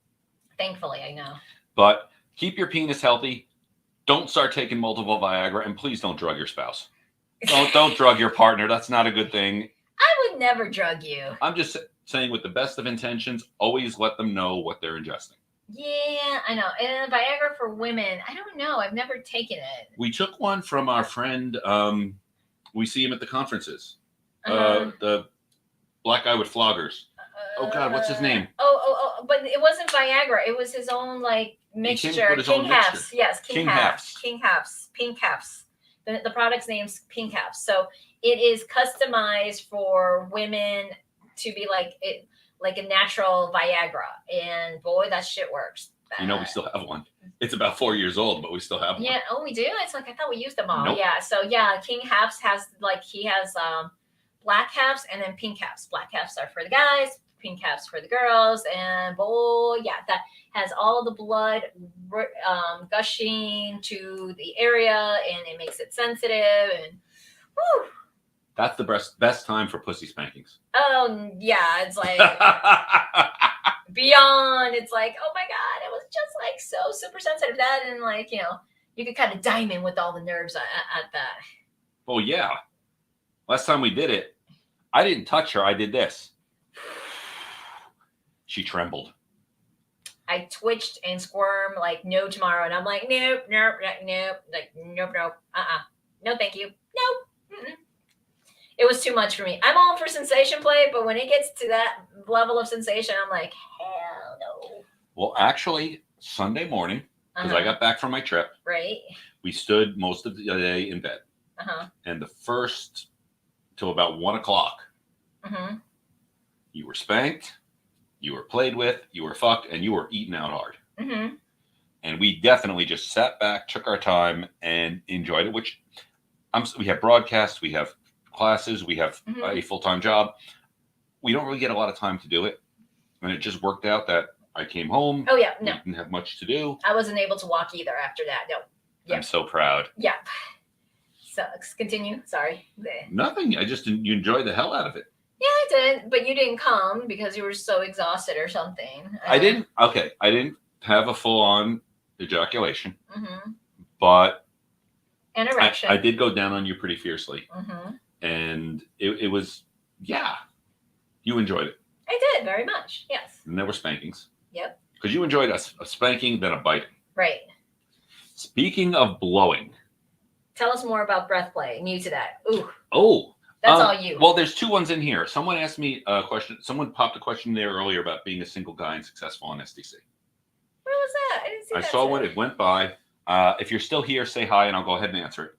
Thankfully, I know. But keep your penis healthy. Don't start taking multiple Viagra, and please don't drug your spouse. Don't drug your partner. That's not a good thing. I would never drug you. I'm just saying, with the best of intentions, always let them know what they're ingesting. Yeah, I know. And Viagra for women, I don't know. I've never taken it. We took one from our friend. We see him at the conferences. The black guy with floggers. Oh God, what's his name? But it wasn't Viagra. It was his own mixture. King Hefts. Yes, King Hefts. King Hefts. Pink Hefts. The product's name's Pink Hefts. So it is customized for women to be like a natural Viagra. And boy, that shit works. We still have one. It's about 4 years old, but we still have one. Yeah. Oh, we do? It's I thought we used them all. Nope. Yeah. So yeah, King Hefts has black Hefts and then pink Hefts. Black Hefts are for the guys, pink Hefts for the girls. And boy, yeah, that has all the blood gushing to the area, and it makes it sensitive. And whew. That's the best time for pussy spankings. Oh, yeah. It's beyond. It's oh my God, it was just so super sensitive. That and you could kind of diamond with all the nerves at that. Oh, yeah. Last time we did it, I didn't touch her. I did this. She trembled. I twitched and squirmed like no tomorrow. And I'm like, nope. Nope. No, thank you. Nope. Mm-mm. It was too much for me. I'm all for sensation play, but when it gets to that level of sensation, I'm like, hell no. Well, actually, Sunday morning, because I got back from my trip. Right. We stood most of the day in bed. And the first till about 1 o'clock, you were spanked, you were played with, you were fucked, and you were eaten out hard. Mm-hmm. And we definitely just sat back, took our time, and enjoyed it. Which we have broadcasts, we have classes, we have a full-time job. We don't really get a lot of time to do it, and it just worked out that I came home. Oh yeah, no, we didn't have much to do. I wasn't able to walk either after that. No. Yep. I'm so proud. Yeah. So continue. Sorry. Nothing. I just you enjoyed the hell out of it. Yeah, I did, but you didn't come because you were so exhausted or something. I didn't. Okay, I didn't have a full-on ejaculation, but an erection. I did go down on you pretty fiercely, and it was, yeah, you enjoyed it. I did very much, yes. And there were spankings. Yep. Because you enjoyed a spanking than a biting. Right. Speaking of blowing. Tell us more about breath play. New to that. Ooh. Oh. That's all you. Well, there's two ones in here. Someone asked me a question. Someone popped a question there earlier about being a single guy and successful on SDC. Where was that? I didn't see that. I saw when it went by. If you're still here, say hi, and I'll go ahead and answer it.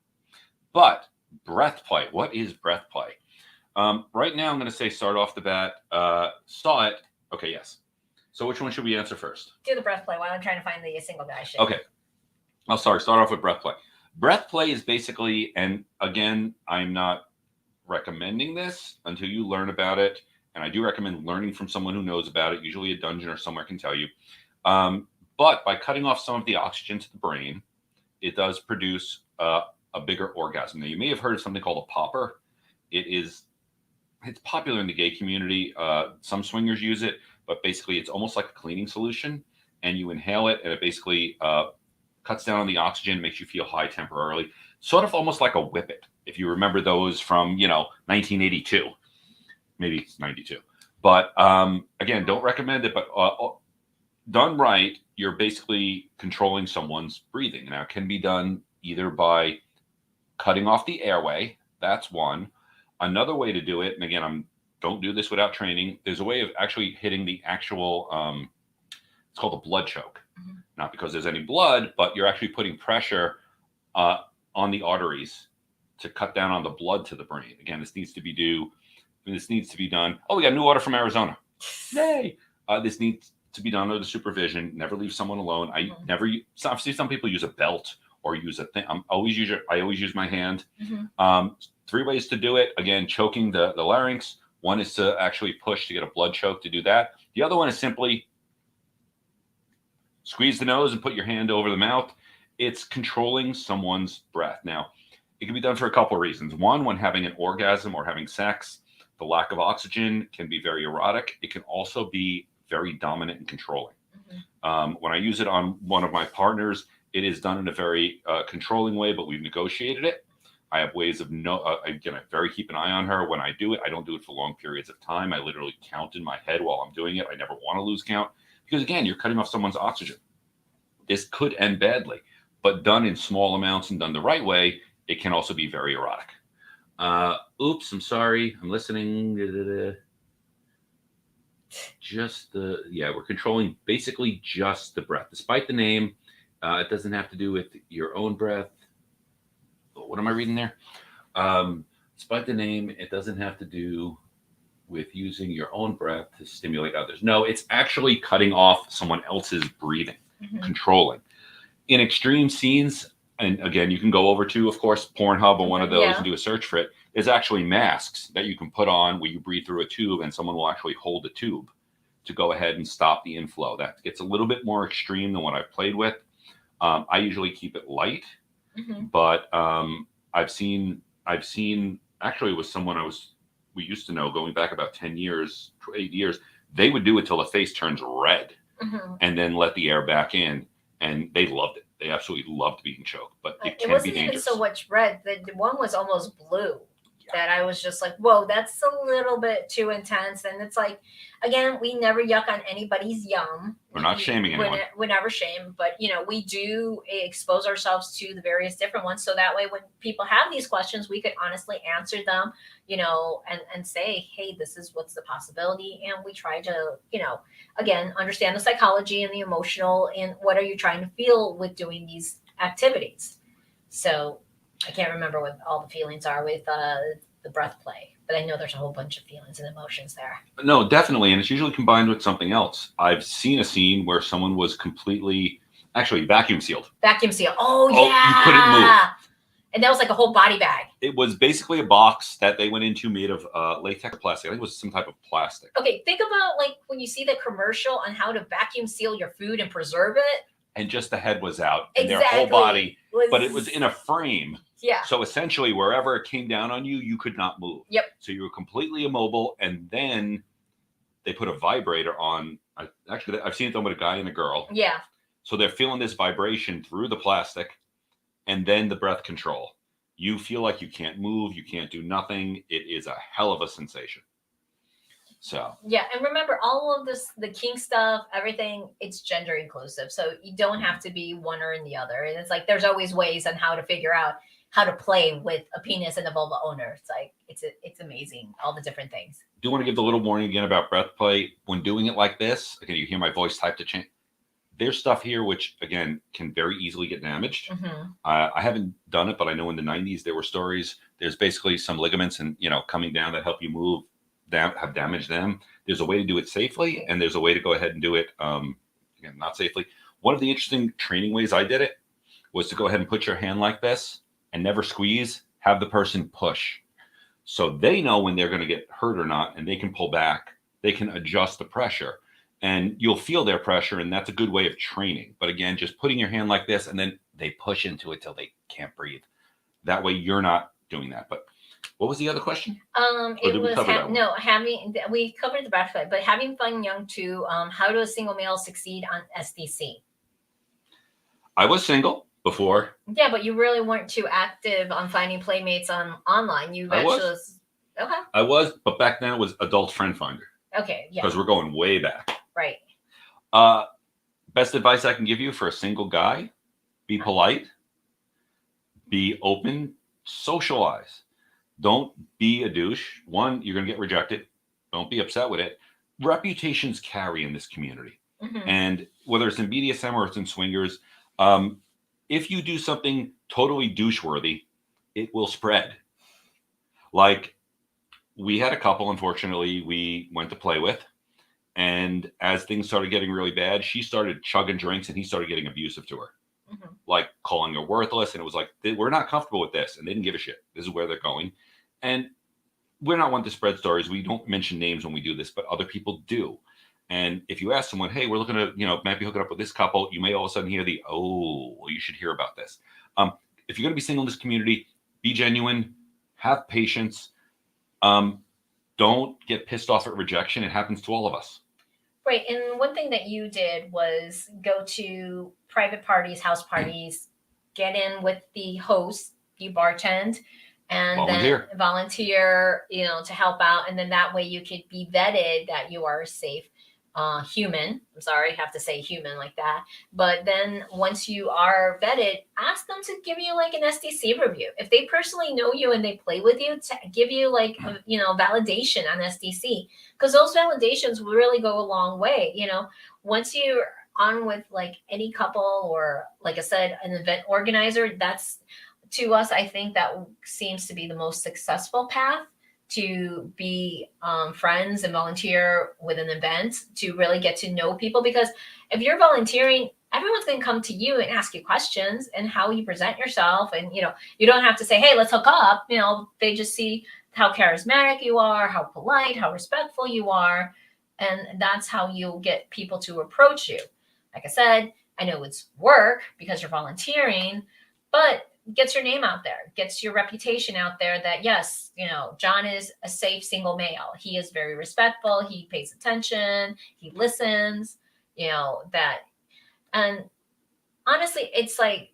But breath play. What is breath play? Right now, I'm going to say start off the bat. Saw it. Okay, yes. So which one should we answer first? Do the breath play while I'm trying to find the single guy shit. Okay. Start off with breath play. Breath play is basically, and again, I'm not recommending this until you learn about it. And I do recommend learning from someone who knows about it. Usually a dungeon or somewhere can tell you. But by cutting off some of the oxygen to the brain, it does produce a bigger orgasm. Now, you may have heard of something called a popper. It's popular in the gay community. Some swingers use it, but basically it's almost like a cleaning solution. And you inhale it, and it basically cuts down on the oxygen, makes you feel high temporarily. Sort of almost like a whippet, if you remember those from 1982, maybe it's 92. But again, don't recommend it. But done right, you're basically controlling someone's breathing. Now, it can be done either by cutting off the airway. That's one. Another way to do it, and again, don't do this without training. There's a way of actually hitting the actual. It's called a blood choke. Not because there's any blood, but you're actually putting pressure on the arteries to cut down on the blood to the brain. Again, this needs to be done. Oh, we got a new order from Arizona. Yay! This needs to be done under supervision. Never leave someone alone. I see some people use a belt or use a thing. I always use my hand. 3 ways to do it. Again, choking the larynx. One is to actually push to get a blood choke to do that. The other one is simply squeeze the nose and put your hand over the mouth. It's controlling someone's breath. Now, it can be done for a couple of reasons. One, when having an orgasm or having sex, the lack of oxygen can be very erotic. It can also be very dominant and controlling. When I use it on one of my partners, it is done in a very controlling way, but we've negotiated it. I have ways of again, I very keep an eye on her. When I do it, I don't do it for long periods of time. I literally count in my head while I'm doing it. I never want to lose count because, again, you're cutting off someone's oxygen. This could end badly, but done in small amounts and done the right way, it can also be very erotic. Oops, I'm sorry. I'm listening. We're controlling basically just the breath. Despite the name, it doesn't have to do with your own breath. What am I reading there? Despite the name, it doesn't have to do with using your own breath to stimulate others. No, it's actually cutting off someone else's breathing, controlling. In extreme scenes, and again, you can go over to, of course, Pornhub or one of those and do a search for it. There's actually masks that you can put on where you breathe through a tube and someone will actually hold the tube to go ahead and stop the inflow. That gets a little bit more extreme than what I've played with. I usually keep it light, but I've seen actually with someone we used to know going back about 8 years, they would do it till the face turns red and then let the air back in, and they loved it. They absolutely loved being choked, but it can be dangerous. It wasn't even so much red. The one was almost blue. That I was just like, whoa, that's a little bit too intense. And it's like, again, we never yuck on anybody's yum. We're not shaming anyone. We never shame, but we do expose ourselves to the various different ones. So that way, when people have these questions, we could honestly answer them, and say, hey, this is what's the possibility. And we try to, again, understand the psychology and the emotional and what are you trying to feel with doing these activities. So I can't remember what all the feelings are with the breath play. but I know there's a whole bunch of feelings and emotions there. No, definitely, and it's usually combined with something else. I've seen a scene where someone was completely, actually, vacuum sealed. Vacuum seal. Oh Oh, yeah. you couldn't move. And that was like a whole body bag. It was basically a box that they went into made of latex plastic. I think it was some type of plastic. Okay, think about like when you see the commercial on how to vacuum seal your food and preserve it. And just the head was out, and Exactly. their whole body, but it was in a frame. Yeah. So essentially, wherever it came down on you, you could not move. Yep. So you were completely immobile, and then they put a vibrator on. Actually, I've seen it done with a guy and a girl. Yeah. So they're feeling this vibration through the plastic, and then the breath control. You feel like you can't move, you can't do nothing. It is a hell of a sensation. So yeah, and remember all of this, the kink stuff, everything, it's gender inclusive. So you don't have to be one or in the other. And it's like there's always ways on how to figure out how to play with a penis and a vulva owner. It's like it's amazing, all the different things. Do want to give the little warning again about breath play when doing it like this. Again, you hear my voice type to change. There's stuff here which, again, can very easily get damaged. Mm-hmm. I haven't done it, but I know in the 90s there were stories. There's basically some ligaments and coming down that help you move, have damaged them. There's a way to do it safely, and there's a way to go ahead and do it again, not safely. One of the interesting training ways I did it was to go ahead and put your hand like this and never squeeze. Have the person push, so they know when they're going to get hurt or not, and they can pull back. They can adjust the pressure. And you'll feel their pressure, and that's a good way of training. But again, just putting your hand like this, and then they push into it till they can't breathe. That way, you're not doing that. But what was the other question? It was we covered the breath play, but having fun young too. How does single male succeed on SDC? I was single before. Yeah, but you really weren't too active on finding playmates online. I was. Okay. I was, but back then it was Adult Friend Finder. Okay. Yeah. Because we're going way back. Right. Best advice I can give you for a single guy: be polite, be open, socialize. Don't be a douche. One, you're going to get rejected. Don't be upset with it. Reputations carry in this community. Mm-hmm. And whether it's in BDSM or it's in swingers, if you do something totally douche-worthy, it will spread. Like, we had a couple, unfortunately, we went to play with. And as things started getting really bad, she started chugging drinks and he started getting abusive to her. Mm-hmm. Like calling her worthless. And it was like, we're not comfortable with this. And they didn't give a shit. This is where they're going. And we're not one to spread stories. We don't mention names when we do this, but other people do. And if you ask someone, hey, we're looking to, maybe hook it up with this couple, you may all of a sudden hear you should hear about this. If you're going to be single in this community, be genuine, have patience. Don't get pissed off at rejection. It happens to all of us. Right. And one thing that you did was go to private parties, house parties, get in with the host, you bartend, and then volunteer, to help out. And then that way you could be vetted that you are a safe human. I'm sorry, I have to say human like that. But then once you are vetted, ask them to give you like an SDC review. If they personally know you and they play with you, to give you like, validation on SDC, because those validations will really go a long way. Once you're on with like any couple or, like I said, an event organizer, that's, to us, I think that seems to be the most successful path to be friends and volunteer with an event, to really get to know people. Because if you're volunteering, everyone's going to come to you and ask you questions and how you present yourself. And, you don't have to say, hey, let's hook up. They just see how charismatic you are, how polite, how respectful you are. And that's how you'll get people to approach you. Like I said, I know it's work because you're volunteering, but gets your name out there, gets your reputation out there that, yes, John is a safe single male. He is very respectful. He pays attention. He listens, that. And honestly, it's like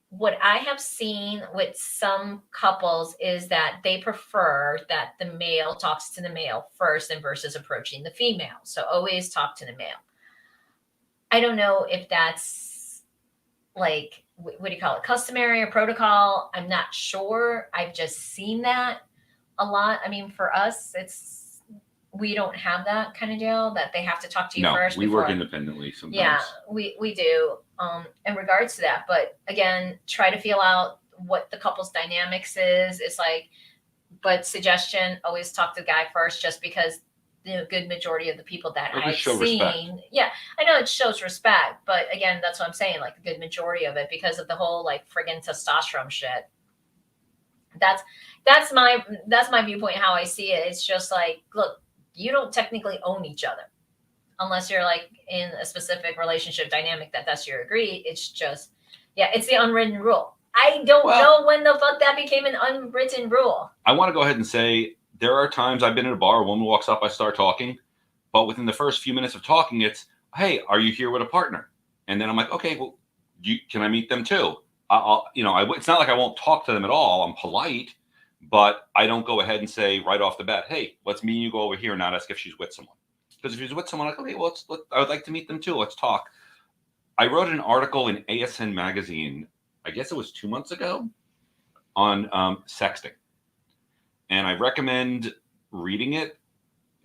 what I have seen with some couples is that they prefer that the male talks to the male first and versus approaching the female. So always talk to the male. I don't know if that's like, what do you call it, customary or protocol? I'm not sure. I've just seen that a lot. I mean, for us, we don't have that kind of deal that they have to talk to you first. We work independently sometimes. Yeah, we do in regards to that. But again, try to feel out what the couple's dynamics is. It's like, But suggestion: always talk to the guy first, just because the good majority of the people that I've seen, respect. Yeah, I know it shows respect, but again, that's what I'm saying. Like the good majority of it, because of the whole like friggin' testosterone shit. That's my viewpoint. How I see it, it's just like, look, you don't technically own each other unless you're like in a specific relationship dynamic that's your agree. It's just, yeah, it's the unwritten rule. I don't know when the fuck that became an unwritten rule. I want to go ahead and say there are times I've been in a bar, a woman walks up, I start talking, but within the first few minutes of talking, it's, hey, are you here with a partner? And then I'm like, okay, well, can I meet them too? It's not like I won't talk to them at all. I'm polite, but I don't go ahead and say right off the bat, hey, let's me and you go over here and not ask if she's with someone. Because if she's with someone, like, okay, well, I would like to meet them too. Let's talk. I wrote an article in ASN magazine, I guess it was 2 months ago, on sexting. And I recommend reading it,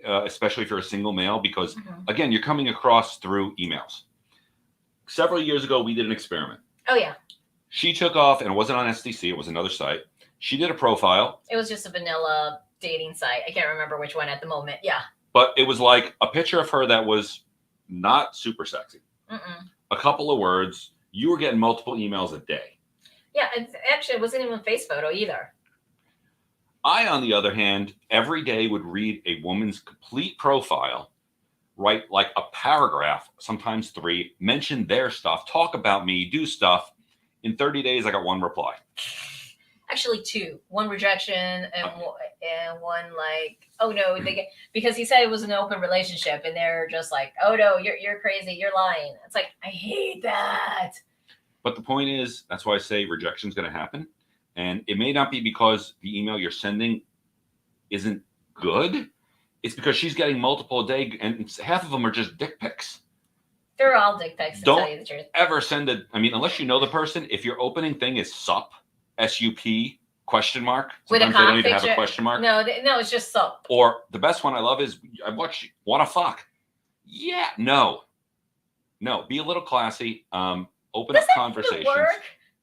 especially if you're a single male, because, again, you're coming across through emails. Several years ago, we did an experiment. Oh, yeah. She took off, and it wasn't on SDC. It was another site. She did a profile. It was just a vanilla dating site. I can't remember which one at the moment. Yeah. But it was like a picture of her that was not super sexy. A couple of words. You were getting multiple emails a day. Yeah, it wasn't even a face photo either. I, on the other hand, every day would read a woman's complete profile, write like a paragraph, sometimes 3, mention their stuff, talk about me, do stuff. In 30 days, I got 1 reply. Actually 2. 1 rejection and one like, oh no, because he said it was an open relationship, and they're just like, oh no, you're crazy, you're lying. It's like, I hate that. But the point is, that's why I say rejection is going to happen. And it may not be because the email you're sending isn't good. It's because she's getting multiple a day, and half of them are just dick pics. They're all dick pics, to tell you the truth. Ever send unless you know the person, if your opening thing is sup, S-U-P, question mark. Sometimes they don't even have a question mark. No, it's just sup. Or the best one I love is, I watch, wanna fuck. Yeah, no. Be a little classy. Open up conversations. Work?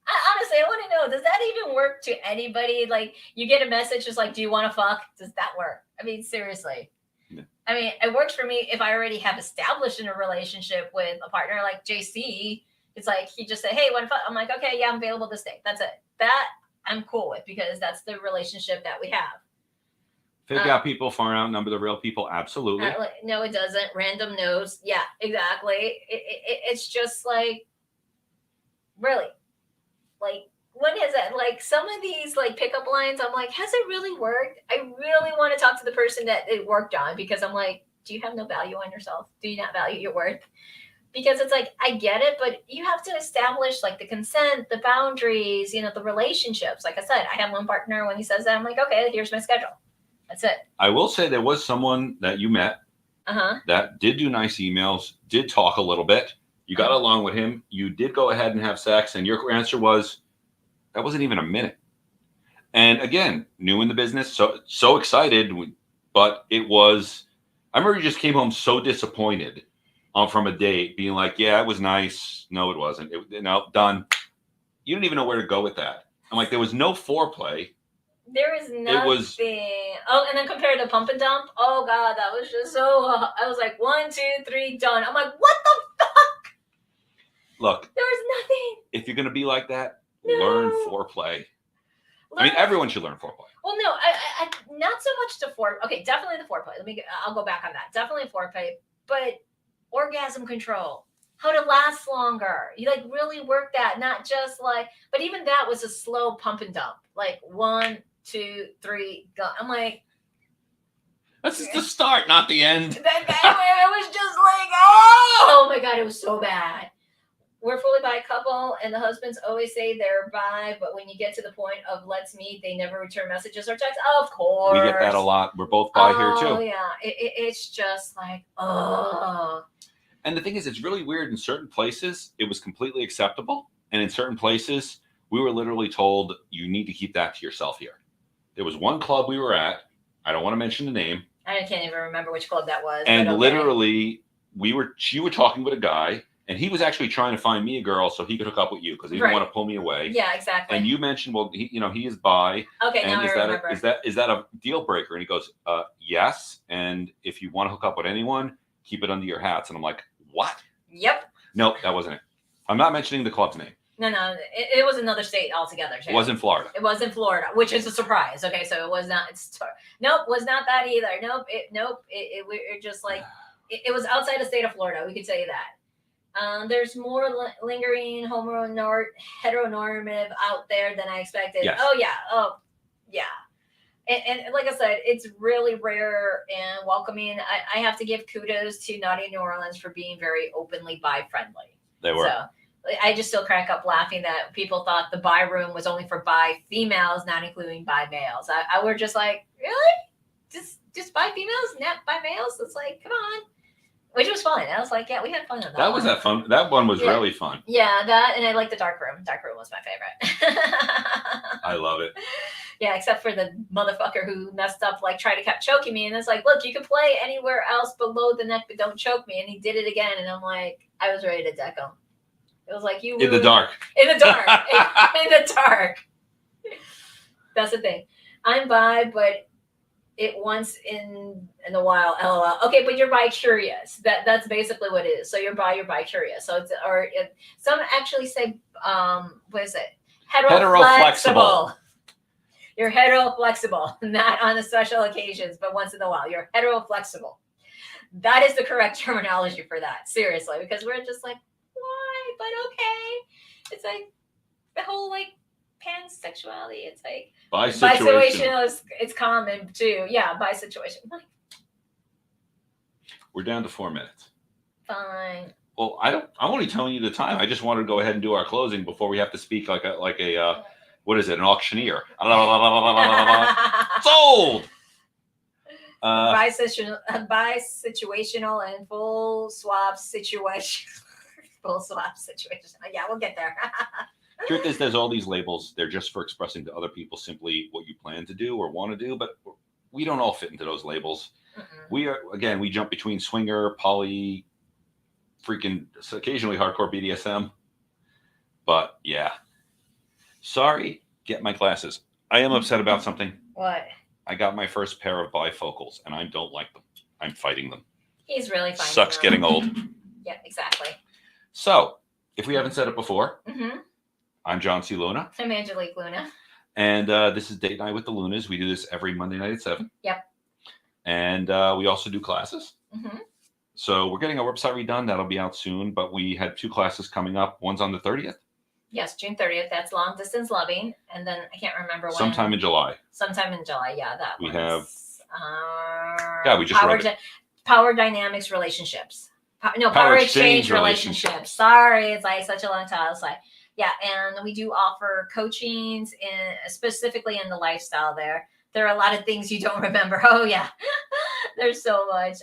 Honestly, I want to know, does that even work to anybody? Like, you get a message just like, do you want to fuck? Does that work? I mean, seriously. Yeah. I mean, it works for me if I already have established in a relationship with a partner like JC. It's like, he just said, hey, want to fuck? I'm like, okay, yeah, I'm available this day. That's it. That I'm cool with, because that's the relationship that we have. Fake out people far outnumber the real people. Absolutely. No, it doesn't. Random knows. Yeah, exactly. It's just like, really? Like, when is that? Like, some of these like pickup lines, I'm like, has it really worked? I really want to talk to the person that it worked on, because I'm like, do you have no value on yourself? Do you not value your worth? Because it's like, I get it, but you have to establish like the consent, the boundaries, the relationships. Like I said, I have one partner, when he says that, I'm like, okay, here's my schedule. That's it. I will say there was someone that you met that did do nice emails, did talk a little bit. You got along with him. You did go ahead and have sex, and your answer was, that wasn't even a minute. And again, new in the business, so excited, but it was, I remember you just came home so disappointed from a date, being like, yeah, it was nice. No, it wasn't. No, done. You didn't even know where to go with that. I'm like, there was no foreplay. There is nothing. Oh, and then compared to pump and dump, oh God, that was just so, I was like, 1, 2, 3, done. I'm like, what the fuck? Look, there was nothing. If you're going to be like that, learn foreplay. I mean, everyone should learn foreplay. Well, no, I not so much to foreplay. Okay, definitely the foreplay. I'll go back on that. Definitely foreplay, but orgasm control, how to last longer. You like really work that, not just like, but even that was a slow pump and dump. Like 1, 2, 3, go. I'm like, that's just the start, not the end. That guy, it was just like, oh my God, it was so bad. We're fully bi couple, and the husbands always say they're bi, but when you get to the point of let's meet, they never return messages or texts. Of course. We get that a lot. We're both bi here too. Oh, yeah. It's just like, oh. And the thing is, it's really weird. In certain places, it was completely acceptable. And in certain places, we were literally told, you need to keep that to yourself here. There was one club we were at. I don't want to mention the name. I can't even remember which club that was. And literally, she were talking with a guy. And he was actually trying to find me a girl so he could hook up with you because he didn't want to pull me away. Yeah, exactly. And you mentioned, well, he is bi. Okay, now I remember. Is that a deal breaker? And he goes, yes. And if you want to hook up with anyone, keep it under your hats. And I'm like, what? Yep. Nope, that wasn't it. I'm not mentioning the club's name. No, it was another state altogether. Too. It was in Florida. It was in Florida, which is a surprise. Okay, so it was not. Nope, was not that either. Nope, we're just like it was outside the state of Florida. We could say that. There's more lingering heteronormative out there than I expected. Yes. Oh yeah. And like I said, it's really rare and welcoming. I have to give kudos to Naughty New Orleans for being very openly bi friendly. They were. So, I just still crack up laughing that people thought the bi room was only for bi females, not including bi males. I were just like, really? Just bi females, not bi males? It's like, come on. Which was fun. I was like, yeah, we had fun on that. That was that fun. That one was really fun. Yeah, that, and I like the dark room. Dark room was my favorite. I love it. Yeah, except for the motherfucker who messed up, like tried to kept choking me, and it's like, look, you can play anywhere else below the neck, but don't choke me. And he did it again, and I'm like, I was ready to deck him. It was like you in the dark. In the dark. in the dark. That's the thing. I'm bi, but it once in a while, LOL. Okay, but you're bi-curious. That's basically what it is. So you're bi-curious. So some actually say, what is it? Hetero-flexible. You're hetero-flexible, not on the special occasions, but once in a while. You're hetero-flexible. That is the correct terminology for that. Seriously, because we're just like, why? But okay. It's like the whole like pansexuality. It's like bisexual. It's common too. Yeah, bisexuation. Like, we're down to 4 minutes. Fine. Well, I'm only telling you the time. I just wanted to go ahead and do our closing before we have to speak like a what is it? An auctioneer. Sold. Bisexual and full swap situation. Full swap situation. Yeah, we'll get there. Truth is, there's all these labels. They're just for expressing to other people simply what you plan to do or want to do, but we don't all fit into those labels. Mm-mm. We jump between swinger, poly, freaking occasionally hardcore BDSM. But yeah. Sorry, get my glasses. I am upset about something. What? I got my first pair of bifocals and I don't like them. I'm fighting them. He's really fighting Sucks them. Getting old. Yeah, exactly. So, if we haven't said it before, mm-hmm. I'm John C. Luna. I'm Angelique Luna. And this is Date Night with the Lunas. We do this every Monday night at 7. Yep. And we also do classes. Mm-hmm. So we're getting our website redone. That'll be out soon. But we had 2 classes coming up. One's on the 30th. Yes, June 30th. That's long distance loving. And then I can't remember when. Sometime in July. Yeah, that we one's, have. We just Power Dynamics Relationships. Power Exchange Relationships. Sorry, it's like such a long time. It's like, yeah, and we do offer coachings specifically in the lifestyle there. There are a lot of things you don't remember. Oh yeah, there's so much.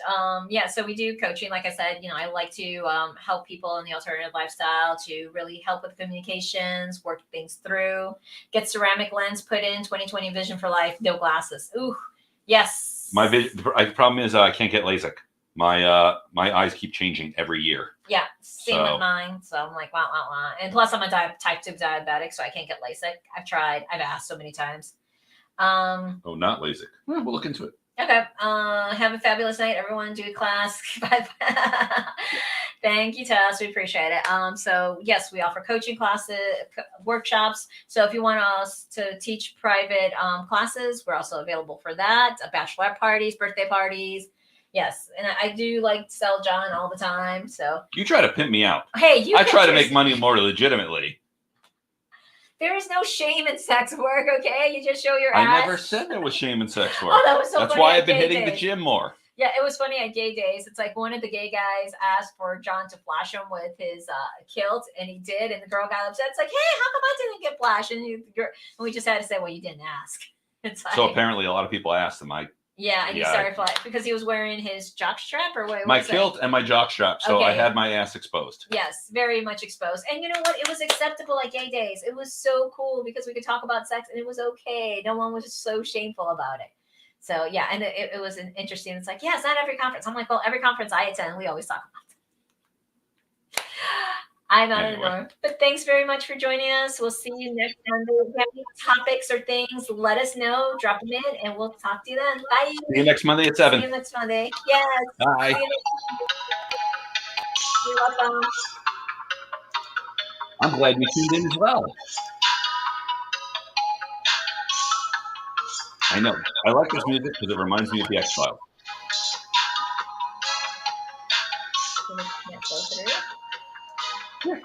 So we do coaching. Like I said, I like to help people in the alternative lifestyle to really help with communications, work things through, get ceramic lens put in, 20/20 vision for life, no glasses. Ooh, yes. The problem is I can't get LASIK. My eyes keep changing every year. Yeah, same with mine. So I'm like, wow. And plus I'm a type 2 diabetic, so I can't get LASIK. I've tried. I've asked so many times. Not LASIK. We'll look into it. Okay. Have a fabulous night, everyone. Do a class. Thank you, Tess. We appreciate it. So yes, we offer coaching classes, workshops. So if you want us to teach private classes, we're also available for that. Bachelorette parties, birthday parties. Yes, and I do like to sell John all the time. So you try to pimp me out. Hey, I try to make money more legitimately. There is no shame in sex work, okay? You just show your ass. I never said there was shame in sex work. Oh, that was so That's funny. why I've been hitting the gym more. Yeah, it was funny at gay days. It's like one of the gay guys asked for John to flash him with his kilt, and he did, and the girl got upset. It's like, hey, how come I didn't get flashed? And we just had to say, well, you didn't ask. It's like, so apparently a lot of people asked him. He started flying because he was wearing his jockstrap or what? My kilt and my jockstrap, so I had my ass exposed. Yes, very much exposed. And you know what? It was acceptable at gay days. It was so cool because we could talk about sex and it was okay. No one was so shameful about it. So yeah, and it was interesting. It's like, yeah, it's not every conference. I'm like, well, every conference I attend, we always talk about it. I'm out of the door. But thanks very much for joining us. We'll see you next Monday. If you have any topics or things, let us know. Drop them in, and we'll talk to you then. Bye. See you next Monday at 7. See you next Monday. Yes. Bye. You're welcome. I'm glad you tuned in as well. I know. I like this music because it reminds me of the X-Files.